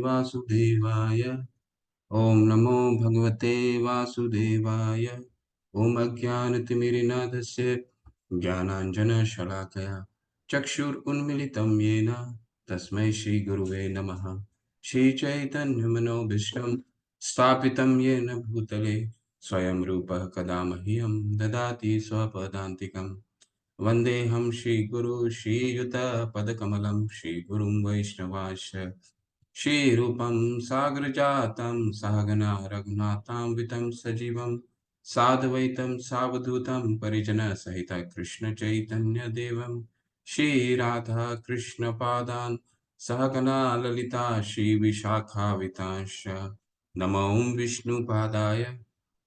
वासुदेवाय। ओम नमो भगवते वासुदेवाय। ओम अज्ञानतिमिरन्धस्य ज्ञानाञ्जनशलाकया चक्षुरुन्मीलितं येन तस्मै श्रीगुरुवे नमः। श्रीचैतन्यमनोभीष्टं स्थापितं येन भूतले स्वयं रूपः कदा मह्यं ददाति स्वपदान्तिकम्। वन्देऽहं श्रीगुरु श्रीयुतपदकमलं श्रीगुरुं वैष्णवांश्च श्रीरूपं सागरजातं सहगना रघुनाथान्वितं सजीवं साद्वैतं सावधूतं परिजनसहितं कृष्णचैतन्यदेवं श्रीराधा कृष्णपादान् सहगना ललिता श्रीविशाखान्वितांश्च नमो विष्णुपादाय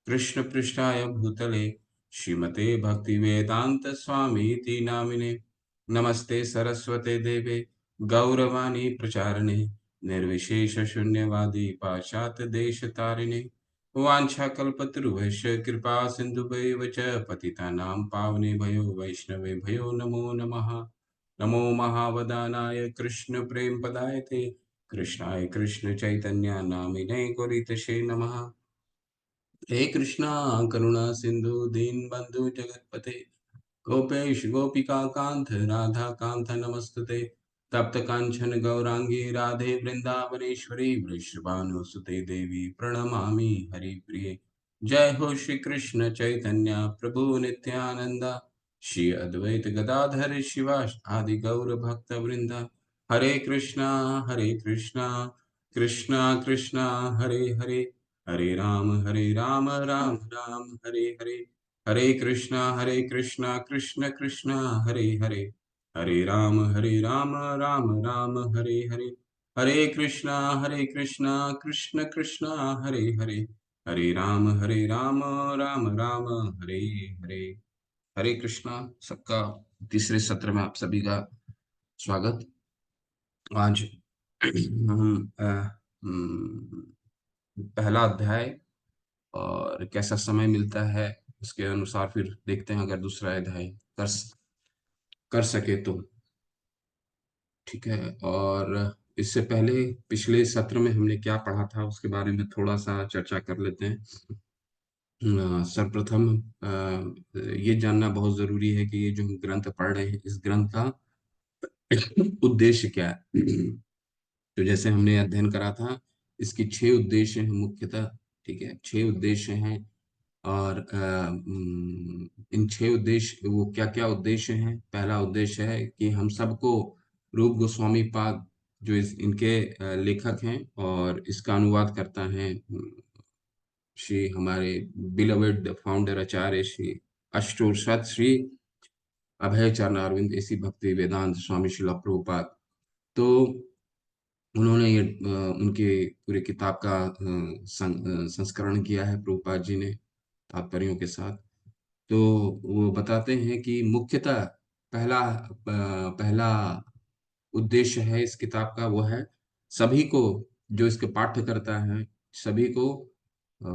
कृष्णपृष्ठाय भूतले श्रीमते भक्तिवेदांत स्वामी इति नामिने। नमस्ते सरस्वते देवे गौरवाणी प्रचारिणे निर्विशेष शून्यवादी पाश्चात्य देश तारिणे। वाञ्छाकल्पतरुभ्यश्च कृपा सिन्धुभ्येव च पतितानां पावनेभ्यो वैष्णवे भयो नमो नमः। नमो महावदानाय कृष्ण प्रेम पदायते कृष्णाय कृष्ण चैतन्य नामिने गौरीतशे नमः। हे कृष्णा करुणा सिंधु दीन बंधु जगतपते गोपेश गोपिका कांत राधा कांत नमस्तुते। तप्त कांचन गौरांगी राधे वृंदावनेश्वरी वृषभानुसुते देवी प्रणमामि हरिप्रिये। जय हो श्री कृष्ण चैतन्य प्रभु नित्यानंद श्री अद्वैत गदाधर शिवास आदि गौर भक्त वृंदा। हरे कृष्णा कृष्णा कृष्णा हरे हरे, हरे राम राम राम हरे हरे। हरे कृष्णा कृष्ण कृष्ण हरे हरे, हरे राम राम राम हरे हरे। हरे कृष्णा कृष्ण कृष्ण हरे हरे, हरे राम राम राम हरे हरे। हरे कृष्णा। सबका तीसरे सत्र में आप सभी का स्वागत। आज हम पहला अध्याय और कैसा समय मिलता है उसके अनुसार फिर देखते हैं, अगर दूसरा अध्याय कर सके तो ठीक है। और इससे पहले पिछले सत्र में हमने क्या पढ़ा था उसके बारे में थोड़ा सा चर्चा कर लेते हैं। सर्वप्रथम ये जानना बहुत जरूरी है कि ये जो हम ग्रंथ पढ़ रहे हैं इस ग्रंथ का उद्देश्य क्या है। तो जैसे हमने अध्ययन करा था, इसकी 6 उद्देश्य हैं मुख्यतः। ठीक है, 6 उद्देश्य हैं। और इन 6 उद्देश्य वो क्या क्या उद्देश्य हैं। पहला उद्देश्य है कि हम सबको रूप गोस्वामी पाद जो इनके लेखक हैं और इसका अनुवाद करता है श्री हमारे बिलवेड फाउंडर आचार्य श्री अष्टोषात श्री अभय चरण अरविंद ऐसी भक्ति वेदांत स्वामी श्रील प्रभुपाद। तो उन्होंने ये उनके पूरे किताब का संस्करण किया है प्रभुपाद जी ने तात्पर्यों के साथ। तो वो बताते हैं कि मुख्यतः पहला उद्देश्य है इस किताब का, वो है सभी को, जो इसके पाठ्य करता है, सभी को अ,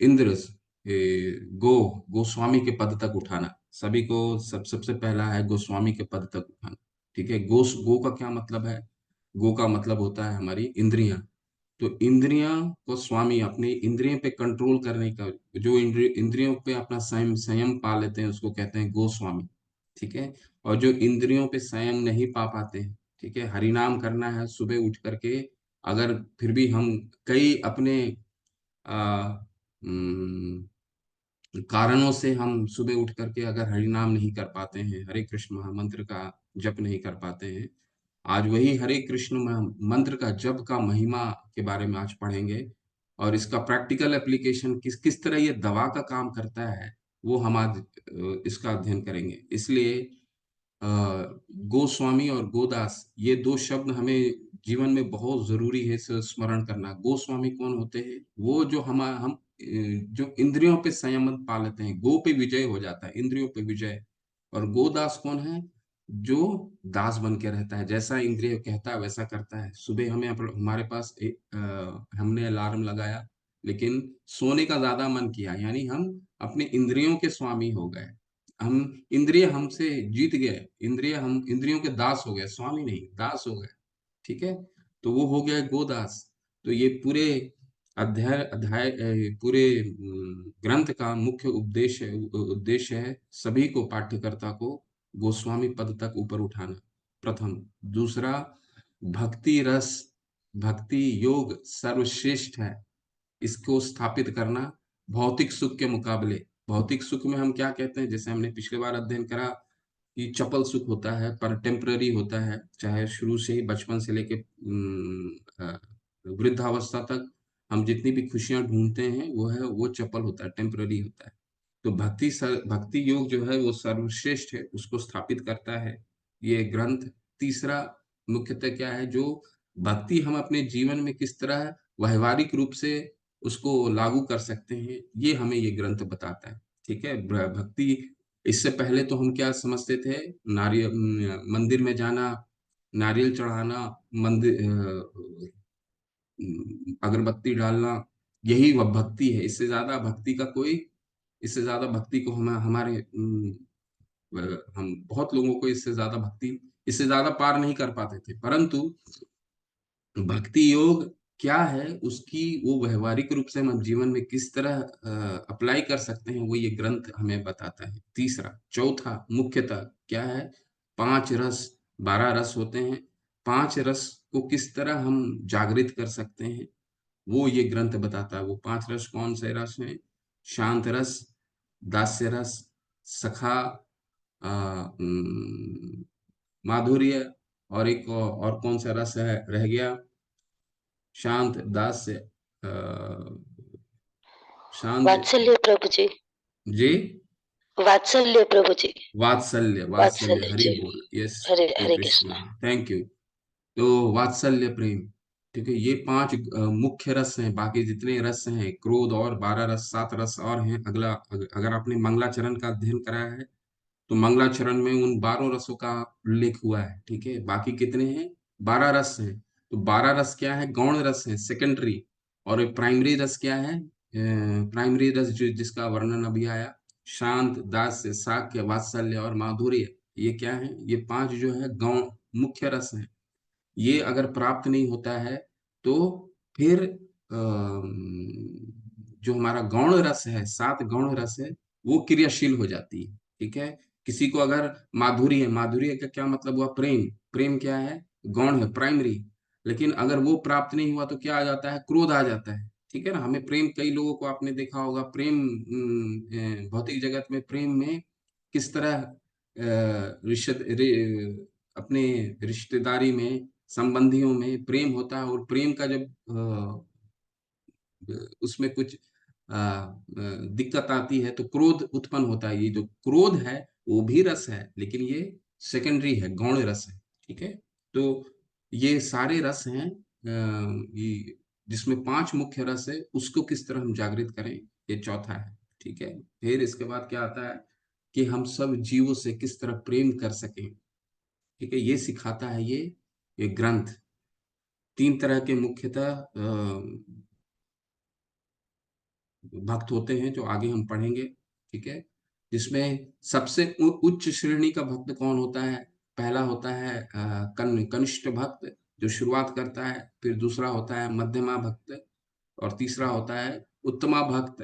इंद्र गोस्वामी के पद तक उठाना। सभी को सबसे पहला है गोस्वामी के पद तक उठाना। ठीक है, गो का क्या मतलब है? गो का मतलब होता है हमारी इंद्रियां। तो इंद्रियां को स्वामी, अपनी इंद्रियों पे कंट्रोल करने का, जो इंद्रियों पे अपना संयम संयम पा लेते हैं उसको कहते हैं गोस्वामी। ठीक है। और जो इंद्रियों पे संयम नहीं पा पाते हैं, ठीक है, हरिनाम करना है सुबह उठ करके, अगर फिर भी हम कई अपने आ, कारणों से हम सुबह उठ करके अगर हरि नाम नहीं कर पाते हैं, हरे कृष्ण महामंत्र का जप नहीं कर पाते हैं, आज वही हरे कृष्ण मंत्र का जप का महिमा के बारे में आज पढ़ेंगे। और इसका प्रैक्टिकल एप्लीकेशन किस किस तरह ये दवा का काम करता है, वो हम आज इसका अध्ययन करेंगे। इसलिए अ, गोस्वामी और गोदास ये दो शब्द हमें जीवन में बहुत जरूरी है स्मरण करना। गोस्वामी कौन होते हैं? वो जो हम जो इंद्रियों पे संयमन पा लेते हैं, गो पे विजय हो जाता है, इंद्रियों पे विजय। और गोदास कौन है? जो दास बन के रहता है, जैसा इंद्रिय कहता है वैसा करता है। सुबह हमें हमारे पास हमने अलार्म लगाया, लेकिन सोने का ज्यादा मन किया, यानी हम अपने इंद्रियों के स्वामी हो गए। हम इंद्रिय हमसे जीत गए, इंद्रिय हम इंद्रियों के दास हो गए, स्वामी नहीं दास हो गए। ठीक है, तो वो हो गया गोदास। तो ये पूरे पूरे ग्रंथ का मुख्य उद्देश्य है सभी को, पाठ्यकर्ता को गोस्वामी पद तक ऊपर उठाना, प्रथम। दूसरा, भक्ति रस, भक्ति योग सर्वश्रेष्ठ है, इसको स्थापित करना भौतिक सुख के मुकाबले। भौतिक सुख में हम क्या कहते हैं, जैसे हमने पिछले बार अध्ययन करा कि चपल सुख होता है, पर टेम्पररी होता है, चाहे शुरू से ही बचपन से लेके वृद्धावस्था तक हम जितनी भी खुशियां ढूंढते हैं वो चपल होता है, टेम्पररी होता है। तो भक्ति योग जो है वो सर्वश्रेष्ठ है, उसको स्थापित करता है ये ग्रंथ। तीसरा मुख्यतः क्या है, जो भक्ति हम अपने जीवन में किस तरह व्यवहारिक रूप से उसको लागू कर सकते हैं, ये हमें ये ग्रंथ बताता है। ठीक है, भक्ति, इससे पहले तो हम क्या समझते थे, नारियल मंदिर में जाना, नारियल चढ़ाना, मंदिर अगरबत्ती डालना, यही वह भक्ति है। इससे ज्यादा भक्ति का कोई, इससे ज्यादा भक्ति को हम हमारे हम बहुत लोगों को इससे ज्यादा भक्ति, इससे ज्यादा पार नहीं कर पाते थे। परंतु भक्ति योग क्या है, उसकी वो व्यवहारिक रूप से हम जीवन में किस तरह अप्लाई कर सकते हैं, वो ये ग्रंथ हमें बताता है। तीसरा, चौथा मुख्यतः क्या है, 5 रस, 12 रस होते हैं, 5 रस को किस तरह हम जागृत कर सकते हैं, वो ये ग्रंथ बताता है। वो 5 रस कौन से रस हैं, शांत रस, दास्य रस, सखा, माधुर्य, और एक और कौन सा रस है रह गया, शांत, दास्य, शांत, वात्सल्य प्रभु जी, जी, वात्सल्य प्रभु जी, वात्सल्य, वात्सल्य, वात्सल्य हरि जी। बोल, yes, Hare Shri Hare Krishna, Krishna. Thank you. तो वात्सल्य प्रेम, ठीक है, ये 5 मुख्य रस हैं। बाकी जितने रस हैं, क्रोध और 12 रस, 7 रस और हैं। अगला अगर आपने मंगलाचरण का अध्ययन कराया है तो मंगलाचरण में उन 12 रसों का उल्लेख हुआ है। ठीक है, बाकी कितने हैं, 12 रस हैं। तो 12 रस क्या है, गौण रस है, सेकेंडरी। और प्राइमरी रस क्या है, प्राइमरी रस जो जिसका वर्णन अभी आया, शांत, दास्य, साक्य, वात्सल्य और माधुर्य, ये क्या है, ये 5 जो है गौण मुख्य रस हैं। ये अगर प्राप्त नहीं होता है तो फिर जो हमारा गौण रस है, 7 गौण रस है, वो क्रियाशील हो जाती है। ठीक है, किसी को अगर माधुर्य है, माधुर्य का क्या मतलब हुआ, प्रेम, प्रेम क्या है, गौण है, प्राइमरी। लेकिन अगर वो प्राप्त नहीं हुआ तो क्या आ जाता है, क्रोध आ जाता है। ठीक है ना, हमें प्रेम, कई लोगों को आपने देखा होगा, प्रेम भौतिक जगत में प्रेम में किस तरह अपने रिश्तेदारी में, संबंधियों में प्रेम होता है। और प्रेम का जब उसमें कुछ दिक्कत आती है तो क्रोध उत्पन्न होता है। ये जो क्रोध है वो भी रस है, लेकिन ये सेकेंडरी है, गौण रस है। ठीक है, तो ये सारे रस हैं, ये जिसमें 5 मुख्य रस है, उसको किस तरह हम जागृत करें, ये चौथा है। ठीक है, फिर इसके बाद क्या आता है कि हम सब जीवों से किस तरह प्रेम कर सकें। ठीक है, ये सिखाता है ये ग्रंथ। 3 तरह के मुख्यतः भक्त होते हैं, जो आगे हम पढ़ेंगे। ठीक है, जिसमें सबसे उच्च श्रेणी का भक्त कौन होता है, पहला होता है कनिष्ठ भक्त, जो शुरुआत करता है। फिर दूसरा होता है मध्यमा भक्त, और तीसरा होता है उत्तमा भक्त,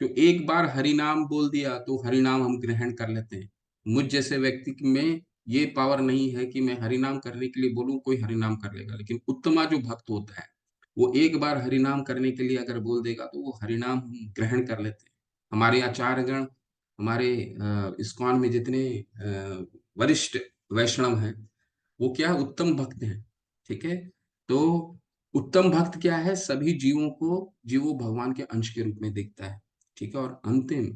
जो एक बार हरि नाम बोल दिया तो हरि नाम हम ग्रहण कर लेते हैं। मुझ जैसे व्यक्ति में ये पावर नहीं है कि मैं हरि नाम करने के लिए बोलूं, कोई हरि नाम कर लेगा। लेकिन उत्तमा जो भक्त होता है, वो एक बार हरि नाम करने के लिए अगर बोल देगा तो वो हरि नाम हम ग्रहण कर लेते हैं। हमारे आचार्यगण, हमारे इस्कॉन में जितने वरिष्ठ वैष्णव हैं, वो क्या उत्तम भक्त हैं। ठीक है, तो उत्तम भक्त क्या है, सभी जीवों को, जीवो भगवान के अंश के रूप में देखता है। ठीक है, और अंतिम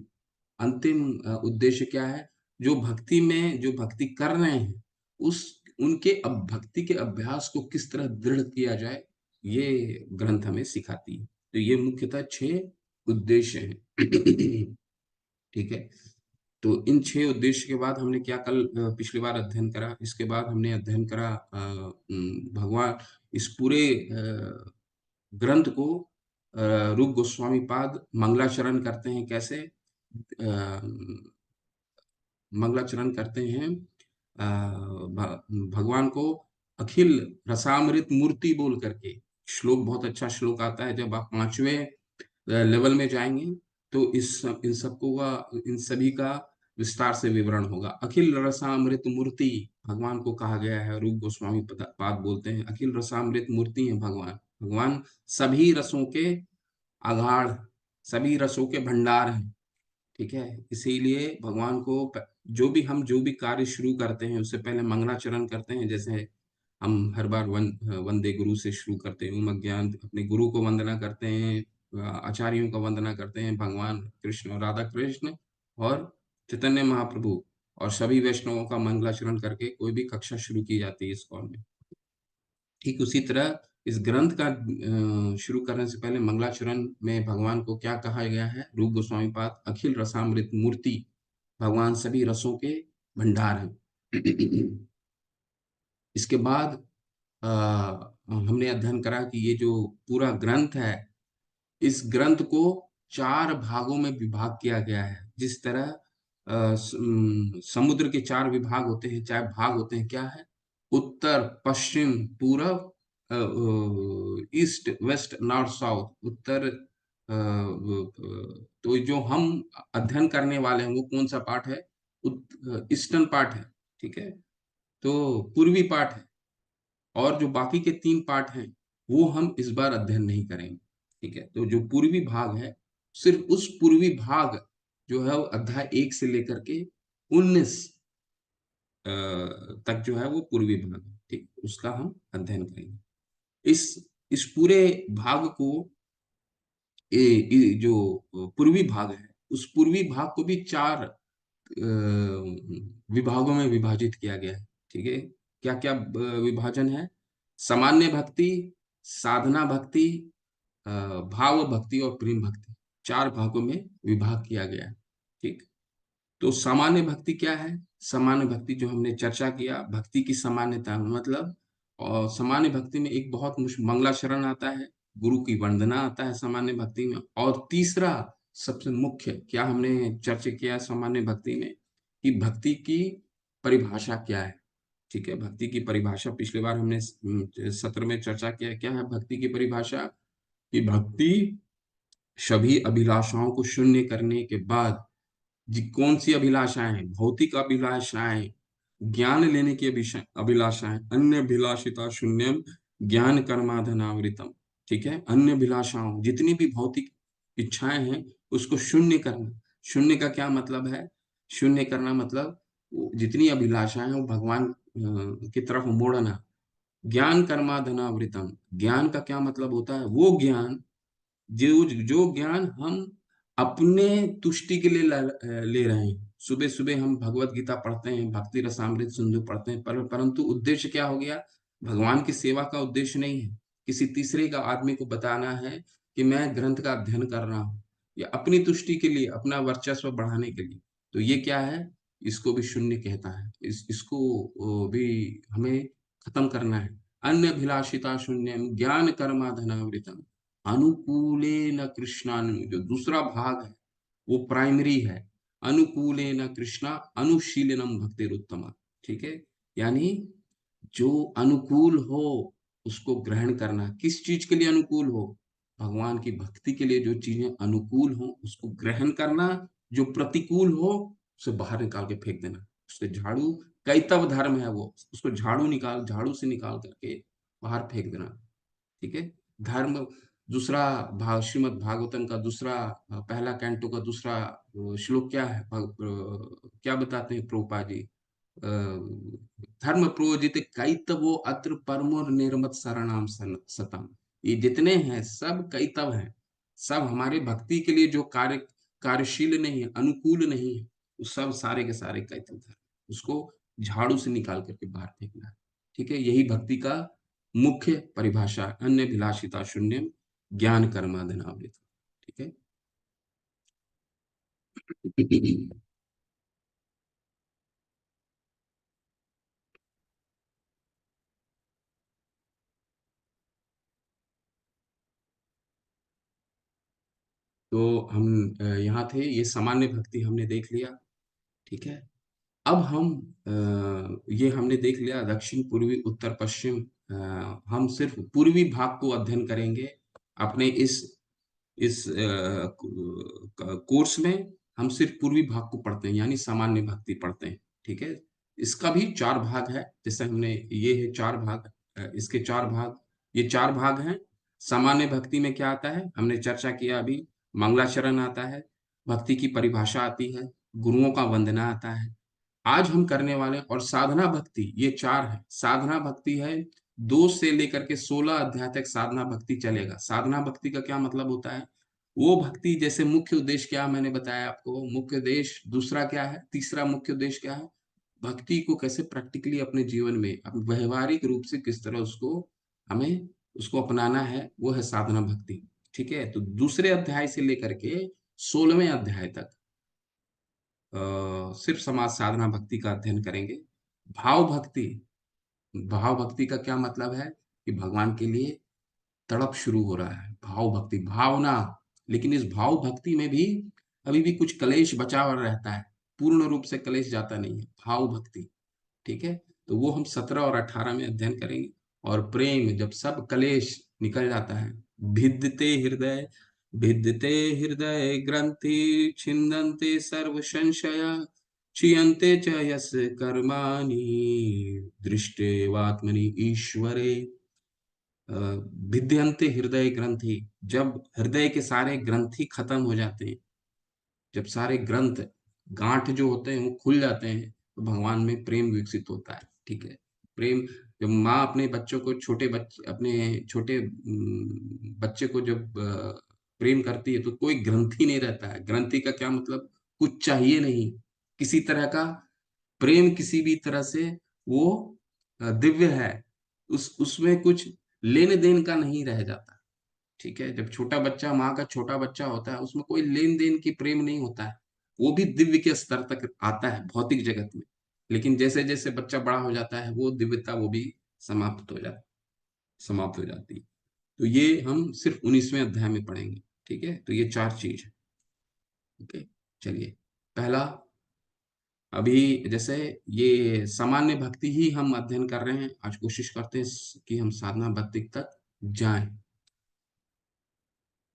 अंतिम उद्देश्य क्या है, जो भक्ति कर रहे हैं, उस उनके अब भक्ति के अभ्यास को किस तरह दृढ़ किया जाए, ये ग्रंथ हमें सिखाती है। तो ये मुख्यतः 6 उद्देश्य हैं। ठीक है, तो इन 6 उद्देश्य के बाद हमने क्या कल पिछली बार अध्ययन करा, इसके बाद हमने अध्ययन करा भगवान, इस पूरे ग्रंथ को रूप गोस्वामी पाद मंगलाचरण करते हैं कैसे, मंगलाचरण करते हैं भगवान को अखिल रसामृत मूर्ति बोल करके। श्लोक, बहुत अच्छा श्लोक आता है, जब आप 5वें लेवल में जाएंगे तो इन सबको का, इन सभी का विस्तार से विवरण होगा। अखिल रसामृत मूर्ति भगवान को कहा गया है। रूप गोस्वामी पाद बोलते हैं अखिल रसामृत मूर्ति है भगवान। भगवान सभी रसों के आगाढ़, सभी रसों के भंडार हैं। ठीक है, इसीलिए भगवान को जो भी कार्य शुरू करते हैं उससे पहले मंगलाचरण करते हैं। जैसे हम हर बार वंदे गुरु से शुरू करते हैं, उमग ज्ञान, अपने गुरु को वंदना करते हैं, आचार्यों का वंदना करते हैं, भगवान कृष्ण और राधा कृष्ण और चैतन्य महाप्रभु और सभी वैष्णवों का मंगलाचरण करके कोई भी कक्षा शुरू की जाती है इस कॉल में। ठीक उसी तरह इस ग्रंथ का शुरू करने से पहले मंगलाचरण में भगवान को क्या कहा गया है? रूप गोस्वामी पाद अखिल रसामृत मूर्ति, भगवान सभी रसों के भंडार हैं। इसके बाद हमने अध्ययन करा कि ये जो पूरा ग्रंथ है, इस ग्रंथ को 4 भागों में विभाग किया गया है। जिस तरह समुद्र के 4 विभाग होते हैं, 4 भाग होते हैं, क्या है? उत्तर, पश्चिम, पूरब, ईस्ट, वेस्ट, नॉर्थ, साउथ। उत्तर तो जो हम अध्ययन करने वाले हैं वो कौन सा पार्ट है? ईस्टर्न पार्ट है। ठीक है, तो पूर्वी पार्ट है। और जो बाकी के 3 पार्ट हैं वो हम इस बार अध्ययन नहीं करेंगे। ठीक है, तो जो पूर्वी भाग है, सिर्फ उस पूर्वी भाग जो है वो अध्याय 1 से लेकर के 19 तक जो है वो पूर्वी भाग है। ठीक, उसका हम अध्ययन करेंगे। इस इस पूरे भाग को जो पूर्वी भाग है, उस पूर्वी भाग को भी 4 विभागों में विभाजित किया गया है। ठीक है, क्या क्या विभाजन है? सामान्य भक्ति, साधना भक्ति, भाव भक्ति और प्रेम भक्ति, 4 भागों में विभाग किया गया है। ठीक, तो सामान्य भक्ति क्या है? सामान्य भक्ति जो हमने चर्चा किया, भक्ति की सामान्यता मतलब, और सामान्य भक्ति में एक बहुत मंगलाचरण आता है, गुरु की वंदना आता है सामान्य भक्ति में। और तीसरा सबसे मुख्य क्या हमने चर्चा किया सामान्य भक्ति में, कि भक्ति की परिभाषा क्या है। ठीक है, भक्ति की परिभाषा पिछली बार हमने सत्र में चर्चा किया। क्या है भक्ति की परिभाषा? कि भक्ति सभी अभिलाषाओं को शून्य करने के बाद, जी कौन सी अभिलाषाएं? भौतिक अभिलाषाएं, ज्ञान लेने की अभिलाषाएं, अन्य अभिलाषिता शून्यम ज्ञान कर्माधनावृतम। ठीक है, अन्य अभिलाषाओं, जितनी भी भौतिक इच्छाएं हैं उसको शून्य करना। शून्य का क्या मतलब है? शून्य करना मतलब जितनी अभिलाषाएं हैं वो भगवान की तरफ मोड़ना। ज्ञान कर्माधनावृतम, ज्ञान का क्या मतलब होता है? वो ज्ञान, जो जो ज्ञान हम अपने तुष्टि के लिए ले रहे हैं। सुबह सुबह हम भगवत गीता पढ़ते हैं, भक्ति रसामृत सिंधु पढ़ते हैं, परंतु उद्देश्य क्या हो गया? भगवान की सेवा का उद्देश्य नहीं है किसी तीसरे का आदमी को बताना है कि मैं ग्रंथ का अध्ययन कर रहा हूँ, या अपनी तुष्टि के लिए, अपना वर्चस्व बढ़ाने के लिए। तो ये क्या है? इसको भी शून्य कहता है। इसको भी हमें खत्म करना है। अन्य अभिलाषिता शून्यम ज्ञान कर्माधनावृतम अनुकूले न कृष्णानु, जो दूसरा भाग है वो प्राइमरी है। अनुकूले न कृष्णा अनुशीलनम भक्तिरुत्तमा। ठीक है, यानी जो अनुकूल हो उसको ग्रहण करना। किस चीज के लिए अनुकूल हो? भगवान की भक्ति के लिए जो चीजें अनुकूल हो उसको ग्रहण करना। जो प्रतिकूल हो उसे बाहर निकाल के फेंक देना। उसके झाड़ू, कैतव धर्म है वो, उसको झाड़ू से निकाल करके बाहर फेंक देना। ठीक है, धर्म। दूसरा भाग श्रीमद् भागवतम का दूसरा पहला कैंटो का दूसरा श्लोक क्या है? क्या बताते हैं प्रभुपाद जी? धर्म प्रोजित कैतवो अत्र परमो निर्मत शरणाम सतम। ये जितने हैं सब कैतव हैं, सब हमारे भक्ति के लिए जो कार्यशील नहीं है, अनुकूल नहीं है, वो सब सारे के सारे कैतव धर्म। उसको झाड़ू से निकाल करके बाहर फेंकना है। ठीक है, यही भक्ति का मुख्य परिभाषा, अन्य विलासिता शून्यम ज्ञान कर्माधनावृत। ठीक है। तो हम यहाँ थे, ये सामान्य भक्ति हमने देख लिया। ठीक है, अब हम ये हमने देख लिया दक्षिण पूर्वी उत्तर पश्चिम। हम सिर्फ पूर्वी भाग को अध्ययन करेंगे अपने इस कोर्स में। हम सिर्फ पूर्वी भाग को पढ़ते हैं, यानी सामान्य भक्ति पढ़ते हैं। ठीक है। इसका भी चार भाग है, जैसे हमने ये है चार भाग। इसके चार भाग, ये चार भाग हैं। सामान्य भक्ति में क्या आता है, हमने चर्चा किया अभी। मंगलाचरण आता है, भक्ति की परिभाषा आती है, गुरुओं का वंदना आता है। आज हम करने वाले और साधना भक्ति, ये चार है। साधना भक्ति है 2 से लेकर के 16 अध्याय तक साधना भक्ति चलेगा। साधना भक्ति का क्या मतलब होता है, वो भक्ति जैसे मुख्य उद्देश्य क्या मैंने बताया आपको, मुख्य उद्देश्य दूसरा क्या है, तीसरा मुख्य उद्देश्य क्या है, भक्ति को कैसे प्रैक्टिकली अपने जीवन में व्यवहारिक रूप से किस तरह उसको हमें उसको अपनाना है, वो है साधना भक्ति। ठीक है। तो दूसरे अध्याय से लेकर के 16वें अध्याय तक सिर्फ समाज साधना भक्ति का अध्ययन करेंगे। भाव भक्ति, भाव भक्ति का क्या मतलब है कि भगवान के लिए तड़प शुरू हो रहा है, भाव भक्ति, भावना। लेकिन इस भाव भक्ति में भी अभी भी कुछ कलेश बचा हुआ रहता है, पूर्ण रूप से कलेश जाता नहीं है, भाव भक्ति। ठीक है। तो वो हम 17 और 18 में अध्ययन करेंगे। और प्रेम, जब सब कलेश निकल जाता है, भिद्यते हृदय, भिद्यते हृदय ग्रंथि छिन्दन्ते सर्व संशया, क्षीयन्ते च यस्य कर्माणि दृष्टेवात्मनि ईश्वरे। भिद्यन्ते हृदय ग्रंथि, जब हृदय के सारे ग्रंथि खत्म हो जाते हैं, जब सारे ग्रंथ गांठ जो होते हैं वो खुल जाते हैं, तो भगवान में प्रेम विकसित होता है। ठीक है। प्रेम, जब माँ अपने बच्चों को, छोटे बच्चे अपने छोटे बच्चे को जब प्रेम करती है, तो कोई ग्रंथि नहीं रहता है। ग्रंथि का क्या मतलब, कुछ चाहिए नहीं, किसी तरह का प्रेम किसी भी तरह से वो दिव्य है, उस उसमें कुछ लेन देन का नहीं रह जाता। ठीक है। जब छोटा बच्चा, माँ का छोटा बच्चा होता है, उसमें कोई लेन देन की प्रेम नहीं होता है, वो भी दिव्य के स्तर तक आता है भौतिक जगत में। लेकिन जैसे जैसे बच्चा बड़ा हो जाता है, वो दिव्यता वो भी समाप्त हो जाती है। तो ये हम सिर्फ 19वें अध्याय में पढ़ेंगे। ठीक है। तो ये चार चीज है। ओके। चलिए, पहला, अभी जैसे ये सामान्य भक्ति ही हम अध्ययन कर रहे हैं, आज कोशिश करते हैं कि हम साधना भक्ति तक जाएं।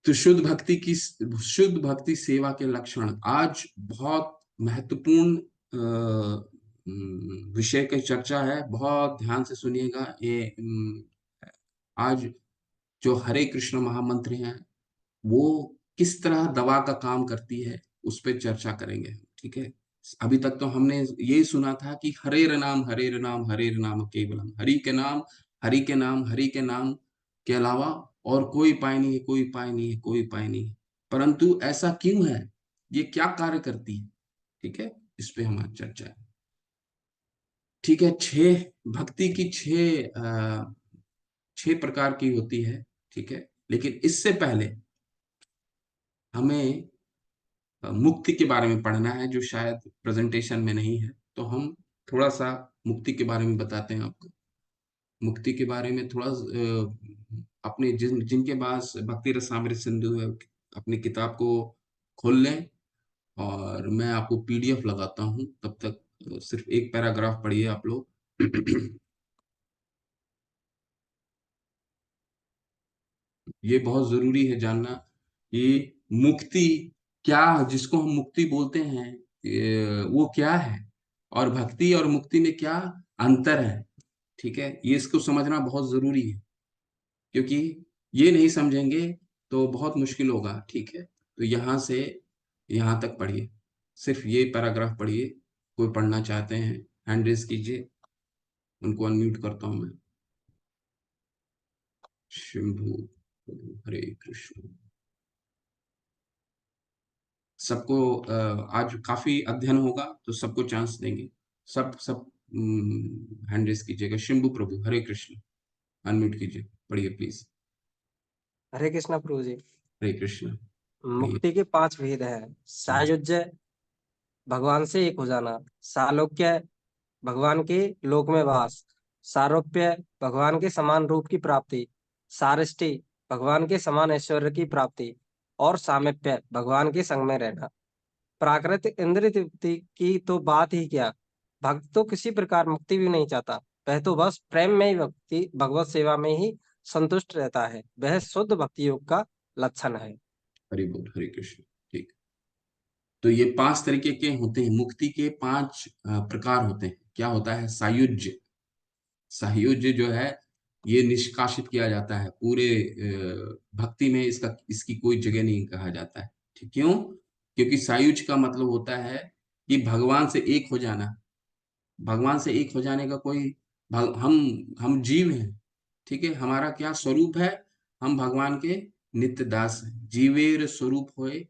तो शुद्ध भक्ति सेवा के लक्षण, आज बहुत महत्वपूर्ण विषय की चर्चा है, बहुत ध्यान से सुनिएगा। ये आज जो हरे कृष्ण महामंत्र हैं, वो किस तरह दवा का काम करती है, उस पर चर्चा करेंगे हम। ठीक है। अभी तक तो हमने यही सुना था कि हरेर नाम, हरेर नाम, हरेर नाम केवलम, हरि के नाम, हरि के नाम, हरि के नाम के अलावा और कोई उपाय नहीं है, कोई उपाय नहीं है, कोई उपाय नहीं है। परंतु ऐसा क्यों है, ये क्या कार्य करती है? ठीक है। इस पे हमारी चर्चा है। ठीक है। भक्ति की छह प्रकार की होती है। ठीक है। लेकिन इससे पहले हमें मुक्ति के बारे में पढ़ना है, जो शायद प्रेजेंटेशन में नहीं है। तो हम थोड़ा सा मुक्ति के बारे में बताते हैं आपको। मुक्ति के बारे में थोड़ा अपने जिनके पास भक्ति रसामृत सिंधु है, अपनी किताब को खोल लें, और मैं आपको पीडीएफ लगाता हूँ। तब तक सिर्फ एक पैराग्राफ पढ़िए आप लोग। ये बहुत जरूरी है जानना, ये मुक्ति क्या, जिसको हम मुक्ति बोलते हैं, वो क्या है, और भक्ति और मुक्ति में क्या अंतर है। ठीक है। ये इसको समझना बहुत जरूरी है, क्योंकि ये नहीं समझेंगे तो बहुत मुश्किल होगा। ठीक है। तो यहाँ से यहाँ तक पढ़िए, सिर्फ ये पैराग्राफ पढ़िए। कोई पढ़ना चाहते हैं, हैंड रेज कीजिए, उनको अनम्यूट करता हूँ मैं। शंभु हरे कृष्ण। सबको आज काफी अध्ययन होगा, तो सबको चांस देंगे। सब सब हैंड रेस कीजिएगा। शंभु प्रभु हरे कृष्ण, अनम्यूट कीजिए, पढ़िए प्लीज। हरे कृष्णा प्रभु जी। हरे कृष्ण। पढ़िए। मुक्ति के 5 भेद हैं। सायुज्य, भगवान से एक हो जाना। सालोक्य, भगवान के लोक में वास। सारूप्य, भगवान के समान रूप की प्राप्ति। सारिष्टि, भगवान के समान ऐश्वर्य की प्राप्ति। और सामीप्य, भगवान के संग में रहना। प्राकृतिक इंद्रिय तृप्ति की तो बात ही क्या, भक्त तो किसी प्रकार मुक्ति भी नहीं चाहता, वह तो बस प्रेम में ही भक्ति भगवत सेवा में ही संतुष्ट रहता है, वह शुद्ध भक्ति योग का लक्षण है। हरि बोल, हरे कृष्ण। ठीक। तो ये 5 तरीके के होते हैं, मुक्ति के 5 प्रकार होते हैं। क्या होता है? सायुज्य। सायुज्य जो है, ये निष्कासित किया जाता है पूरे भक्ति में, इसकी कोई जगह नहीं कहा जाता है। ठीक, क्यों? क्योंकि सायुज्य का मतलब होता है कि भगवान से एक हो जाना। भगवान से एक हो जाने का कोई हम जीव हैं, ठीक है। हमारा क्या स्वरूप है? हम भगवान के नित्य दास हैं। जीवेर स्वरूप होए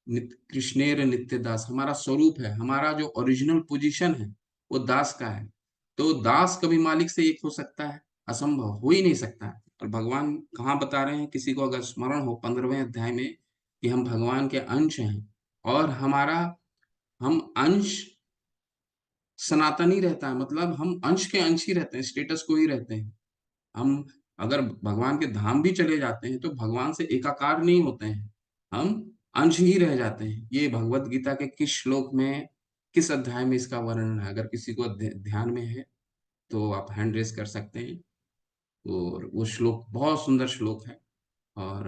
नित्य कृष्णेर नित्य दास, हमारा स्वरूप है, हमारा जो ओरिजिनल पोजीशन है वो दास का है। तो दास कभी मालिक से एक हो सकता है? असंभव, हो ही नहीं सकता है। और भगवान कहाँ बता रहे हैं? किसी को अगर स्मरण हो 15वें अध्याय में, कि हम भगवान के अंश हैं, और हम अंश सनातनी रहता है, मतलब हम अंश के अंश ही रहते हैं, स्टेटस को ही रहते हैं। हम अगर भगवान के धाम भी चले जाते हैं तो भगवान से एकाकार नहीं होते हैं, हम अंश ही रह जाते हैं। ये भगवत गीता के किस श्लोक में, किस अध्याय में इसका वर्णन है? अगर किसी को ध्यान में है तो आप हैंड रेस कर सकते हैं। और वो श्लोक बहुत सुंदर श्लोक है। और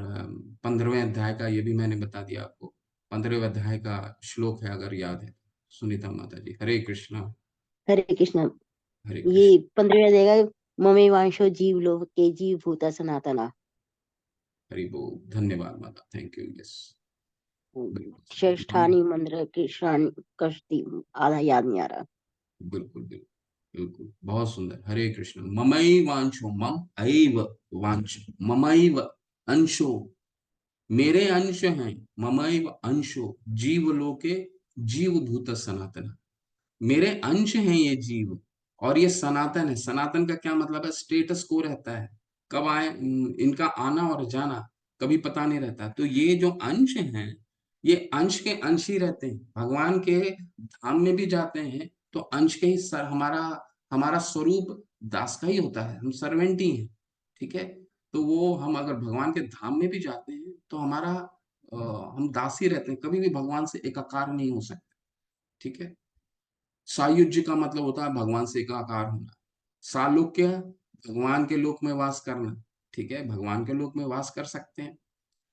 15वें अध्याय का ये भी मैंने बता दिया आपको। 15वें अध्याय का श्लोक है, अगर याद है। सुनीता माता जी, हरे कृष्णा। हरे कृष्ण। हरे ये कृष्ण। 15 देगा, ममेवांशो जीव लोक के जीव भूता सनातना। हरि बोल, धन्यवाद माता, थैंक यू। यस, बिल्कुल षष्ठानी मंत्र कृष्णानी कष्टि, आधा याद नहीं आ रहा। बिल्कुल बिल्कुल बिल्कुल, बहुत सुंदर। हरे कृष्ण। ममई वांछो, मम ऐव वांछ, ममैव अंशो, मेरे अंश हैं। ममैव अंशो जीव लोके जीव भूत सनातन, मेरे अंश हैं ये जीव, और ये सनातन है। सनातन का क्या मतलब है? स्टेटस को रहता है, कब आए इनका आना और जाना कभी पता नहीं रहता। तो ये जो अंश हैं, ये अंश के अंश ही रहते हैं। भगवान के धाम में भी जाते हैं तो अंश के ही हमारा हमारा स्वरूप दास का ही होता है, हम सर्वेंट ही हैं। ठीक है। तो वो हम अगर भगवान के धाम में भी जाते हैं तो अ, हम दास ही रहते हैं, कभी भी भगवान से एकाकार नहीं हो सकते। ठीक है। सायुज्य का मतलब होता है भगवान से एकाकार होना। सालोक्य, भगवान के लोक में वास करना। ठीक है, भगवान के लोक में वास कर सकते हैं।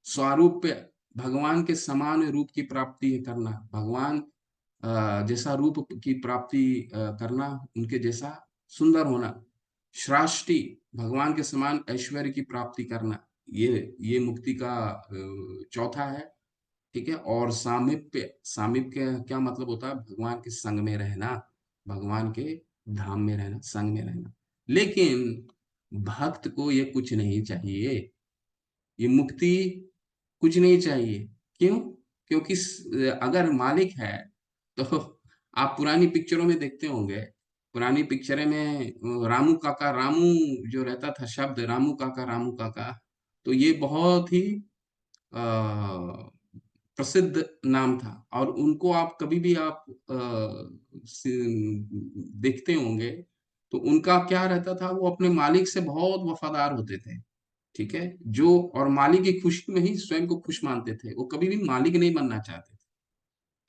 स्वारूप्य, भगवान के समान रूप की प्राप्ति करना, भगवान जैसा रूप की प्राप्ति करना, उनके जैसा सुंदर होना। श्राष्टि, भगवान के समान ऐश्वर्य की प्राप्ति करना। ये मुक्ति का चौथा है। ठीक है। और सामीप्य, सामीप्य का क्या मतलब होता है? भगवान के संग में रहना, भगवान के धाम में रहना, संग में रहना। लेकिन भक्त को ये कुछ नहीं चाहिए, ये मुक्ति कुछ नहीं चाहिए। क्यों? क्योंकि अगर मालिक है तो आप पुरानी पिक्चरों में देखते होंगे, पुरानी पिक्चरें में रामू काका, रामू जो रहता था, शब्द रामू काका, रामू काका, तो ये बहुत ही प्रसिद्ध नाम था। और उनको आप कभी भी आप देखते होंगे तो उनका क्या रहता था? वो अपने मालिक से बहुत वफादार होते थे। ठीक है। जो और मालिक की खुशी में ही स्वयं को खुश मानते थे, वो कभी भी मालिक नहीं बनना चाहते थे।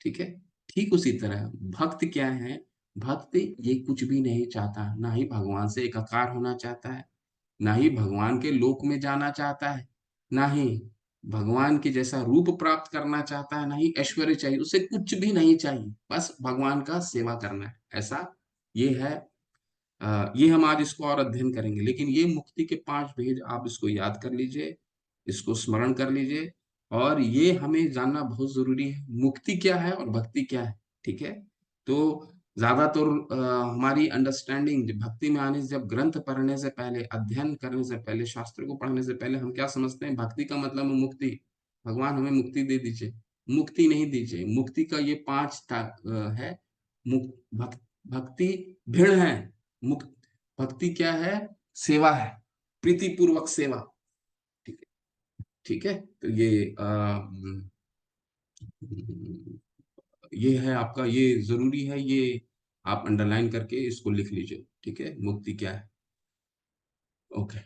ठीक है। ठीक उसी तरह भक्त क्या है? भक्त ये कुछ भी नहीं चाहता, ना ही भगवान से एकाकार होना चाहता है, ना ही भगवान के लोक में जाना चाहता है, ना ही भगवान के जैसा रूप प्राप्त करना चाहता है, ना ही ऐश्वर्य चाहिए, उसे कुछ भी नहीं चाहिए, बस भगवान का सेवा करना है। ऐसा ये है। ये हम आज इसको और अध्ययन करेंगे, लेकिन ये मुक्ति के 5 भेद आप इसको याद कर लीजिए, इसको स्मरण कर लीजिए। और ये हमें जानना बहुत जरूरी है, मुक्ति क्या है और भक्ति क्या है। ठीक है। तो ज्यादातर हमारी अंडरस्टैंडिंग जब भक्ति में आने से, जब ग्रंथ पढ़ने से पहले, अध्ययन करने से पहले, शास्त्र को पढ़ने से पहले, हम क्या समझते हैं? भक्ति का मतलब है मुक्ति। भगवान हमें मुक्ति दे दीजिए, मुक्ति नहीं दीजिए। मुक्ति का ये 5 है। भक्ति भिन्न है। मुक्त भक्ति क्या है? सेवा है, प्रीति पूर्वक सेवा। ठीक है। ठीक है। तो ये है आपका, ये जरूरी है, ये आप अंडरलाइन करके इसको लिख लीजिए। ठीक है, मुक्ति क्या है। ओके।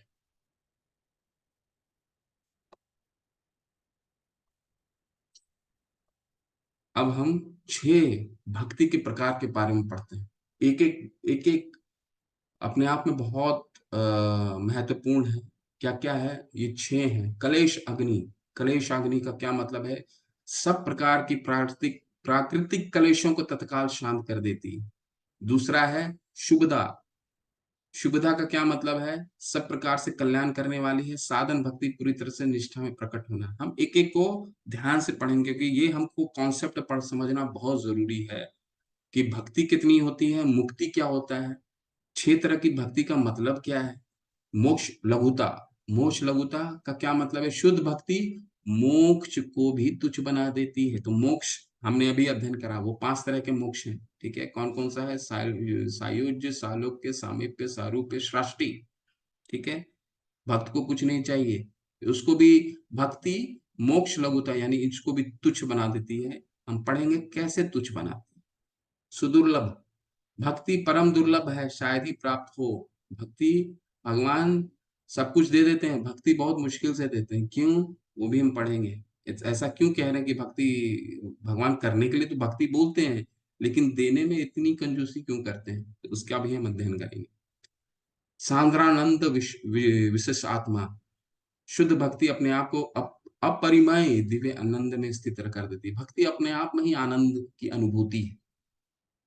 अब हम 6 भक्ति के प्रकार के बारे में पढ़ते हैं। एक एक एक अपने आप में बहुत महत्वपूर्ण है। क्या क्या है? ये 6 हैं। कलेश अग्नि। कलेश अग्नि का क्या मतलब है? सब प्रकार की प्राकृतिक प्राकृतिक कलेशों को तत्काल शांत कर देती है। दूसरा है शुभदा। शुभदा का क्या मतलब है? सब प्रकार से कल्याण करने वाली है। साधन भक्ति पूरी तरह से निष्ठा में प्रकट होना। हम एक एक को ध्यान से पढ़ेंगे क्योंकि ये हमको कॉन्सेप्ट पढ़ समझना बहुत जरूरी है कि भक्ति कितनी होती है, मुक्ति क्या होता है, 6 तरह की भक्ति का मतलब क्या है, मोक्ष लघुता। मोक्ष लघुता का क्या मतलब है? शुद्ध भक्ति मोक्ष को भी तुच्छ बना देती है। तो मोक्ष हमने अभी अध्ययन करा, वो 5 तरह के मोक्ष हैं। ठीक है, कौन कौन सा है? सायुज्य, सालोक्य, सामीप्य, सारूप्य, सृष्टि। ठीक है, भक्त को कुछ नहीं चाहिए, उसको भी भक्ति मोक्ष लघुता यानी इसको भी तुच्छ बना देती है। हम पढ़ेंगे कैसे तुच्छ बनाती है। सुदुर्लभ। भक्ति परम दुर्लभ है, शायद ही प्राप्त हो। भक्ति, भगवान सब कुछ दे देते हैं, भक्ति बहुत मुश्किल से देते हैं। क्यों? वो भी हम पढ़ेंगे। ऐसा क्यों कह रहे हैं कि भक्ति भगवान करने के लिए तो भक्ति बोलते हैं, लेकिन देने में इतनी कंजूसी क्यों करते हैं? तो उसका भी हम अध्ययन करेंगे। सांद्रानंद विशेष आत्मा। शुद्ध भक्ति अपने आप को अपरिमय दिव्य आनंद में स्थित कर देती है। भक्ति अपने आप में ही आनंद की अनुभूति है।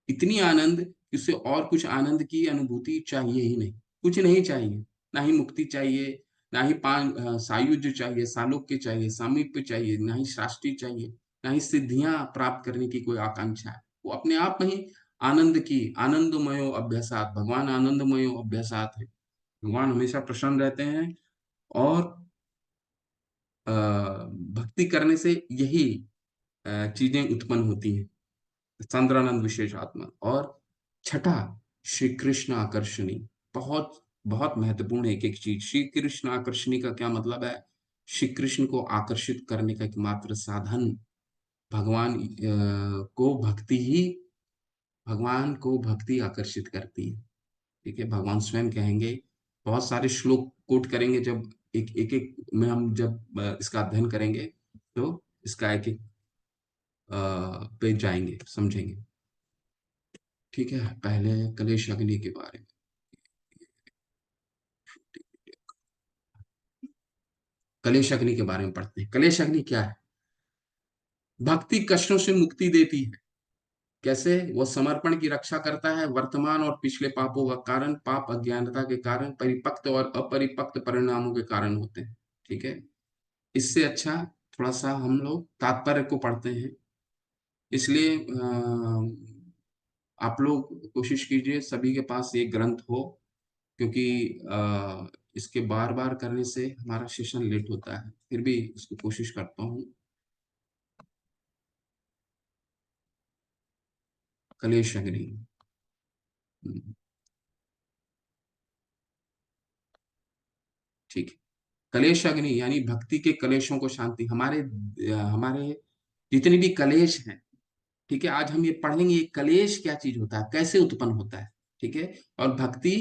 इतनी आनंद कि उससे और कुछ आनंद की अनुभूति चाहिए ही नहीं, कुछ नहीं चाहिए। ना ही मुक्ति चाहिए, ना ही सायुज्य चाहिए, सालोक्य चाहिए, सामीप्य चाहिए, ना ही शास्त्री चाहिए, ना ही सिद्धियां प्राप्त करने की कोई आकांक्षा है। वो अपने आप में ही आनंद की, आनंदमयो अभ्यासात। भगवान आनंदमयो अभ्यासात है। भगवान हमेशा प्रसन्न रहते हैं और भक्ति करने से यही चीजें उत्पन्न होती हैं। चंद्रानंद विशेष आत्मा। और छठा, श्री कृष्ण आकर्षणी। बहुत बहुत महत्वपूर्ण है एक एक चीज। श्री कृष्ण आकर्षणी का क्या मतलब है? श्री कृष्ण को आकर्षित करने का एकमात्र साधन भगवान भगवान को भक्ति आकर्षित करती है। ठीक है, भगवान स्वयं कहेंगे। बहुत सारे श्लोक कोट करेंगे जब एक एक एक में हम जब इसका अध्ययन करेंगे तो इसका एक एक पे जाएंगे, समझेंगे। ठीक है, पहले कलेश अग्नि के बारे में। कलेश अग्नि के बारे में पढ़ते हैं। कलेश अग्नि क्या है? भक्ति कष्टों से मुक्ति देती है। कैसे? वो समर्पण की रक्षा करता है। वर्तमान और पिछले पापों का कारण, पाप अज्ञानता के कारण, परिपक्व और अपरिपक्व परिणामों के कारण होते हैं। ठीक है, इससे अच्छा थोड़ा सा हम लोग तात्पर्य को पढ़ते हैं। इसलिए आप लोग कोशिश कीजिए सभी के पास ये ग्रंथ हो, क्योंकि इसके बार बार करने से हमारा सेशन लेट होता है। फिर भी इसको कोशिश करता हूँ। कलेश अग्नि। ठीक है, कलेश अग्नि यानी भक्ति के कलेशों को शांति। हमारे हमारे जितने भी कलेश हैं, ठीक है, आज हम ये पढ़ेंगे ये कलेश क्या चीज होता है, कैसे उत्पन्न होता है। ठीक है, और भक्ति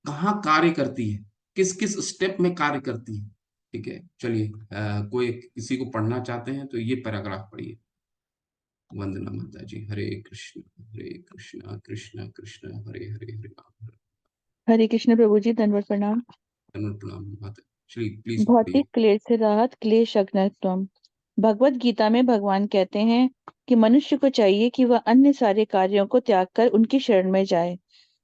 कहाँ कार्य करती है, किस किस स्टेप में कार्य करती है। ठीक है, चलिए कोई किसी को पढ़ना चाहते हैं तो ये पैराग्राफ पढ़िए। वंदना माता जी। हरे कृष्ण कृष्ण कृष्ण हरे हरे, हरे राम हरे कृष्ण प्रभु जी, दंडवत प्रणाम। प्रणाम माता। चलिए प्लीज पढ़िए। भौतिक क्लेश से राहत, क्लेश अग्नत्वम। भगवत गीता में भगवान कहते हैं कि मनुष्य को चाहिए कि वह अन्य सारे कार्यों को त्याग कर उनकी शरण में जाए।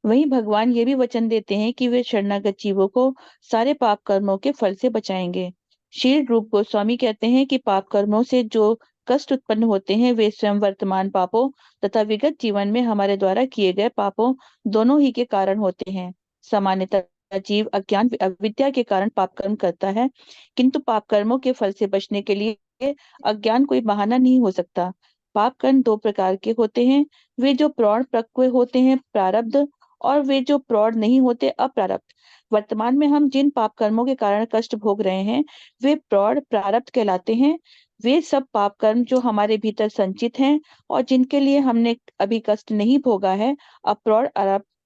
वहीं भगवान ये भी वचन देते हैं कि वे शरणागत जीवों को सारे पाप कर्मों के फल से बचाएंगे। श्री रूप गोस्वामी कहते हैं कि पाप कर्मों से जो कष्ट उत्पन्न होते हैं वे स्वयं वर्तमान पापों तथा विगत जीवन में हमारे द्वारा किए गए पापों दोनों ही के कारण होते हैं। सामान्यतः जीव अज्ञान अविद्या के कारण पाप कर्म करता है, किंतु पाप कर्मों के फल से बचने के लिए अज्ञान कोई बहाना नहीं हो सकता। पाप कर्म दो प्रकार के होते हैं, वे जो प्रौढ़ प्रकृ होते हैं प्रारब्ध, और वे जो प्रौढ़ नहीं होते अप्रारब्ध। वर्तमान में हम जिन पाप कर्मों के कारण कष्ट भोग रहे हैं वे प्रौढ़ प्रारब्ध कहलाते हैं। वे सब पाप कर्म जो हमारे भीतर संचित हैं और जिनके लिए हमने अभी कष्ट नहीं भोगा है अप्रौढ़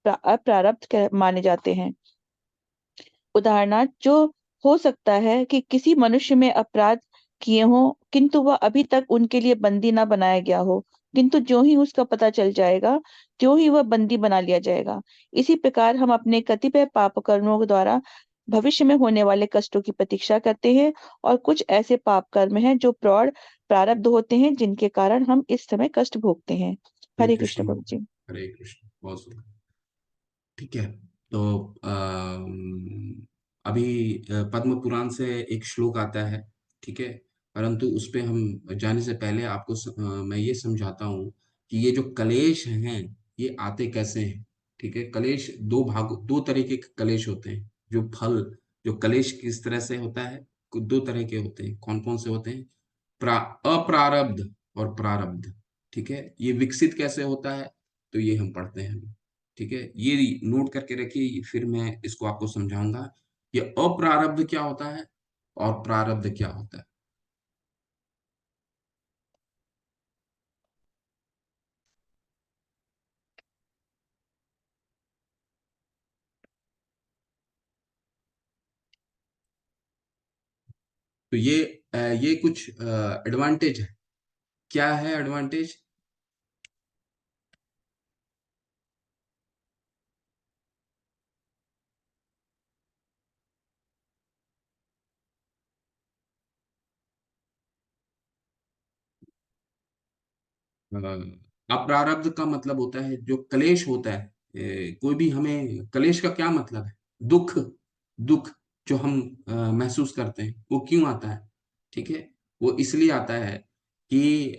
अप्रारब्ध माने जाते हैं। उदाहरणार्थ, जो हो सकता है कि किसी मनुष्य में अपराध किए हों किंतु वह अभी तक उनके लिए बंदी न बनाया गया हो, किंतु जो ही उसका पता चल जाएगा त्यों ही वह बंदी बना लिया जाएगा। इसी प्रकार हम अपने कतिपय पाप कर्मों के द्वारा भविष्य में होने वाले कष्टों की प्रतीक्षा करते हैं, और कुछ ऐसे पाप कर्म हैं जो प्रौढ़ प्रारब्ध होते हैं जिनके कारण हम इस समय कष्ट भोगते हैं। हरे हरे कृष्ण। कृष्ण प्रभु जी। हरे कृष्ण। बहुत सुंदर। ठीक है। तो अभी पद्म पुराण से एक श्लोक आता है। ठीक है। परंतु उस पे हम जाने से पहले आपको मैं ये समझाता हूँ कि ये जो कलेश हैं ये आते कैसे हैं। ठीक है। कलेश दो तरीके के कलेश होते हैं। जो फल जो कलेश किस तरह से होता है, दो तरह के होते हैं। कौन कौन से होते हैं? अप्रारब्ध और प्रारब्ध। ठीक है। ये विकसित कैसे होता है, तो ये हम पढ़ते हैं। ठीक है। ये नोट करके रखिए, फिर मैं इसको आपको समझाऊंगा। ये अप्रारब्ध क्या होता है और प्रारब्ध क्या होता है। तो ये कुछ एडवांटेज है। क्या है एडवांटेज? अप्रारब्ध का मतलब होता है जो कलेश होता है। कोई भी हमें कलेश का क्या मतलब है? दुख। दुख जो हम महसूस करते हैं वो क्यों आता है? ठीक है। वो इसलिए आता है कि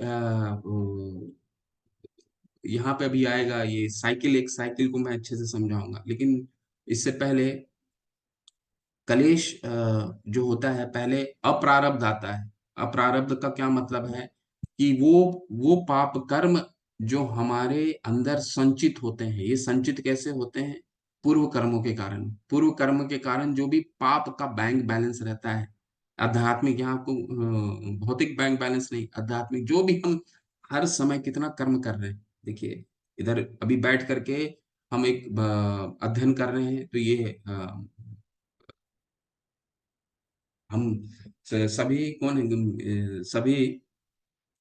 यहाँ पे अभी आएगा ये साइकिल। एक साइकिल को मैं अच्छे से समझाऊंगा, लेकिन इससे पहले कलेश जो होता है पहले अप्रारब्ध आता है। अप्रारब्ध का क्या मतलब है कि वो पाप कर्म जो हमारे अंदर संचित होते हैं। ये संचित कैसे होते हैं? पूर्व कर्मों के कारण। पूर्व कर्म के कारण जो भी पाप का बैंक बैलेंस रहता है, आध्यात्मिक, यहाँ आपको भौतिक बैंक बैलेंस नहीं, आध्यात्मिक जो भी हम हर समय कितना कर्म कर रहे हैं। देखिए, इधर अभी बैठ करके हम एक अध्ययन कर रहे हैं, तो ये हम सभी कौन है? सभी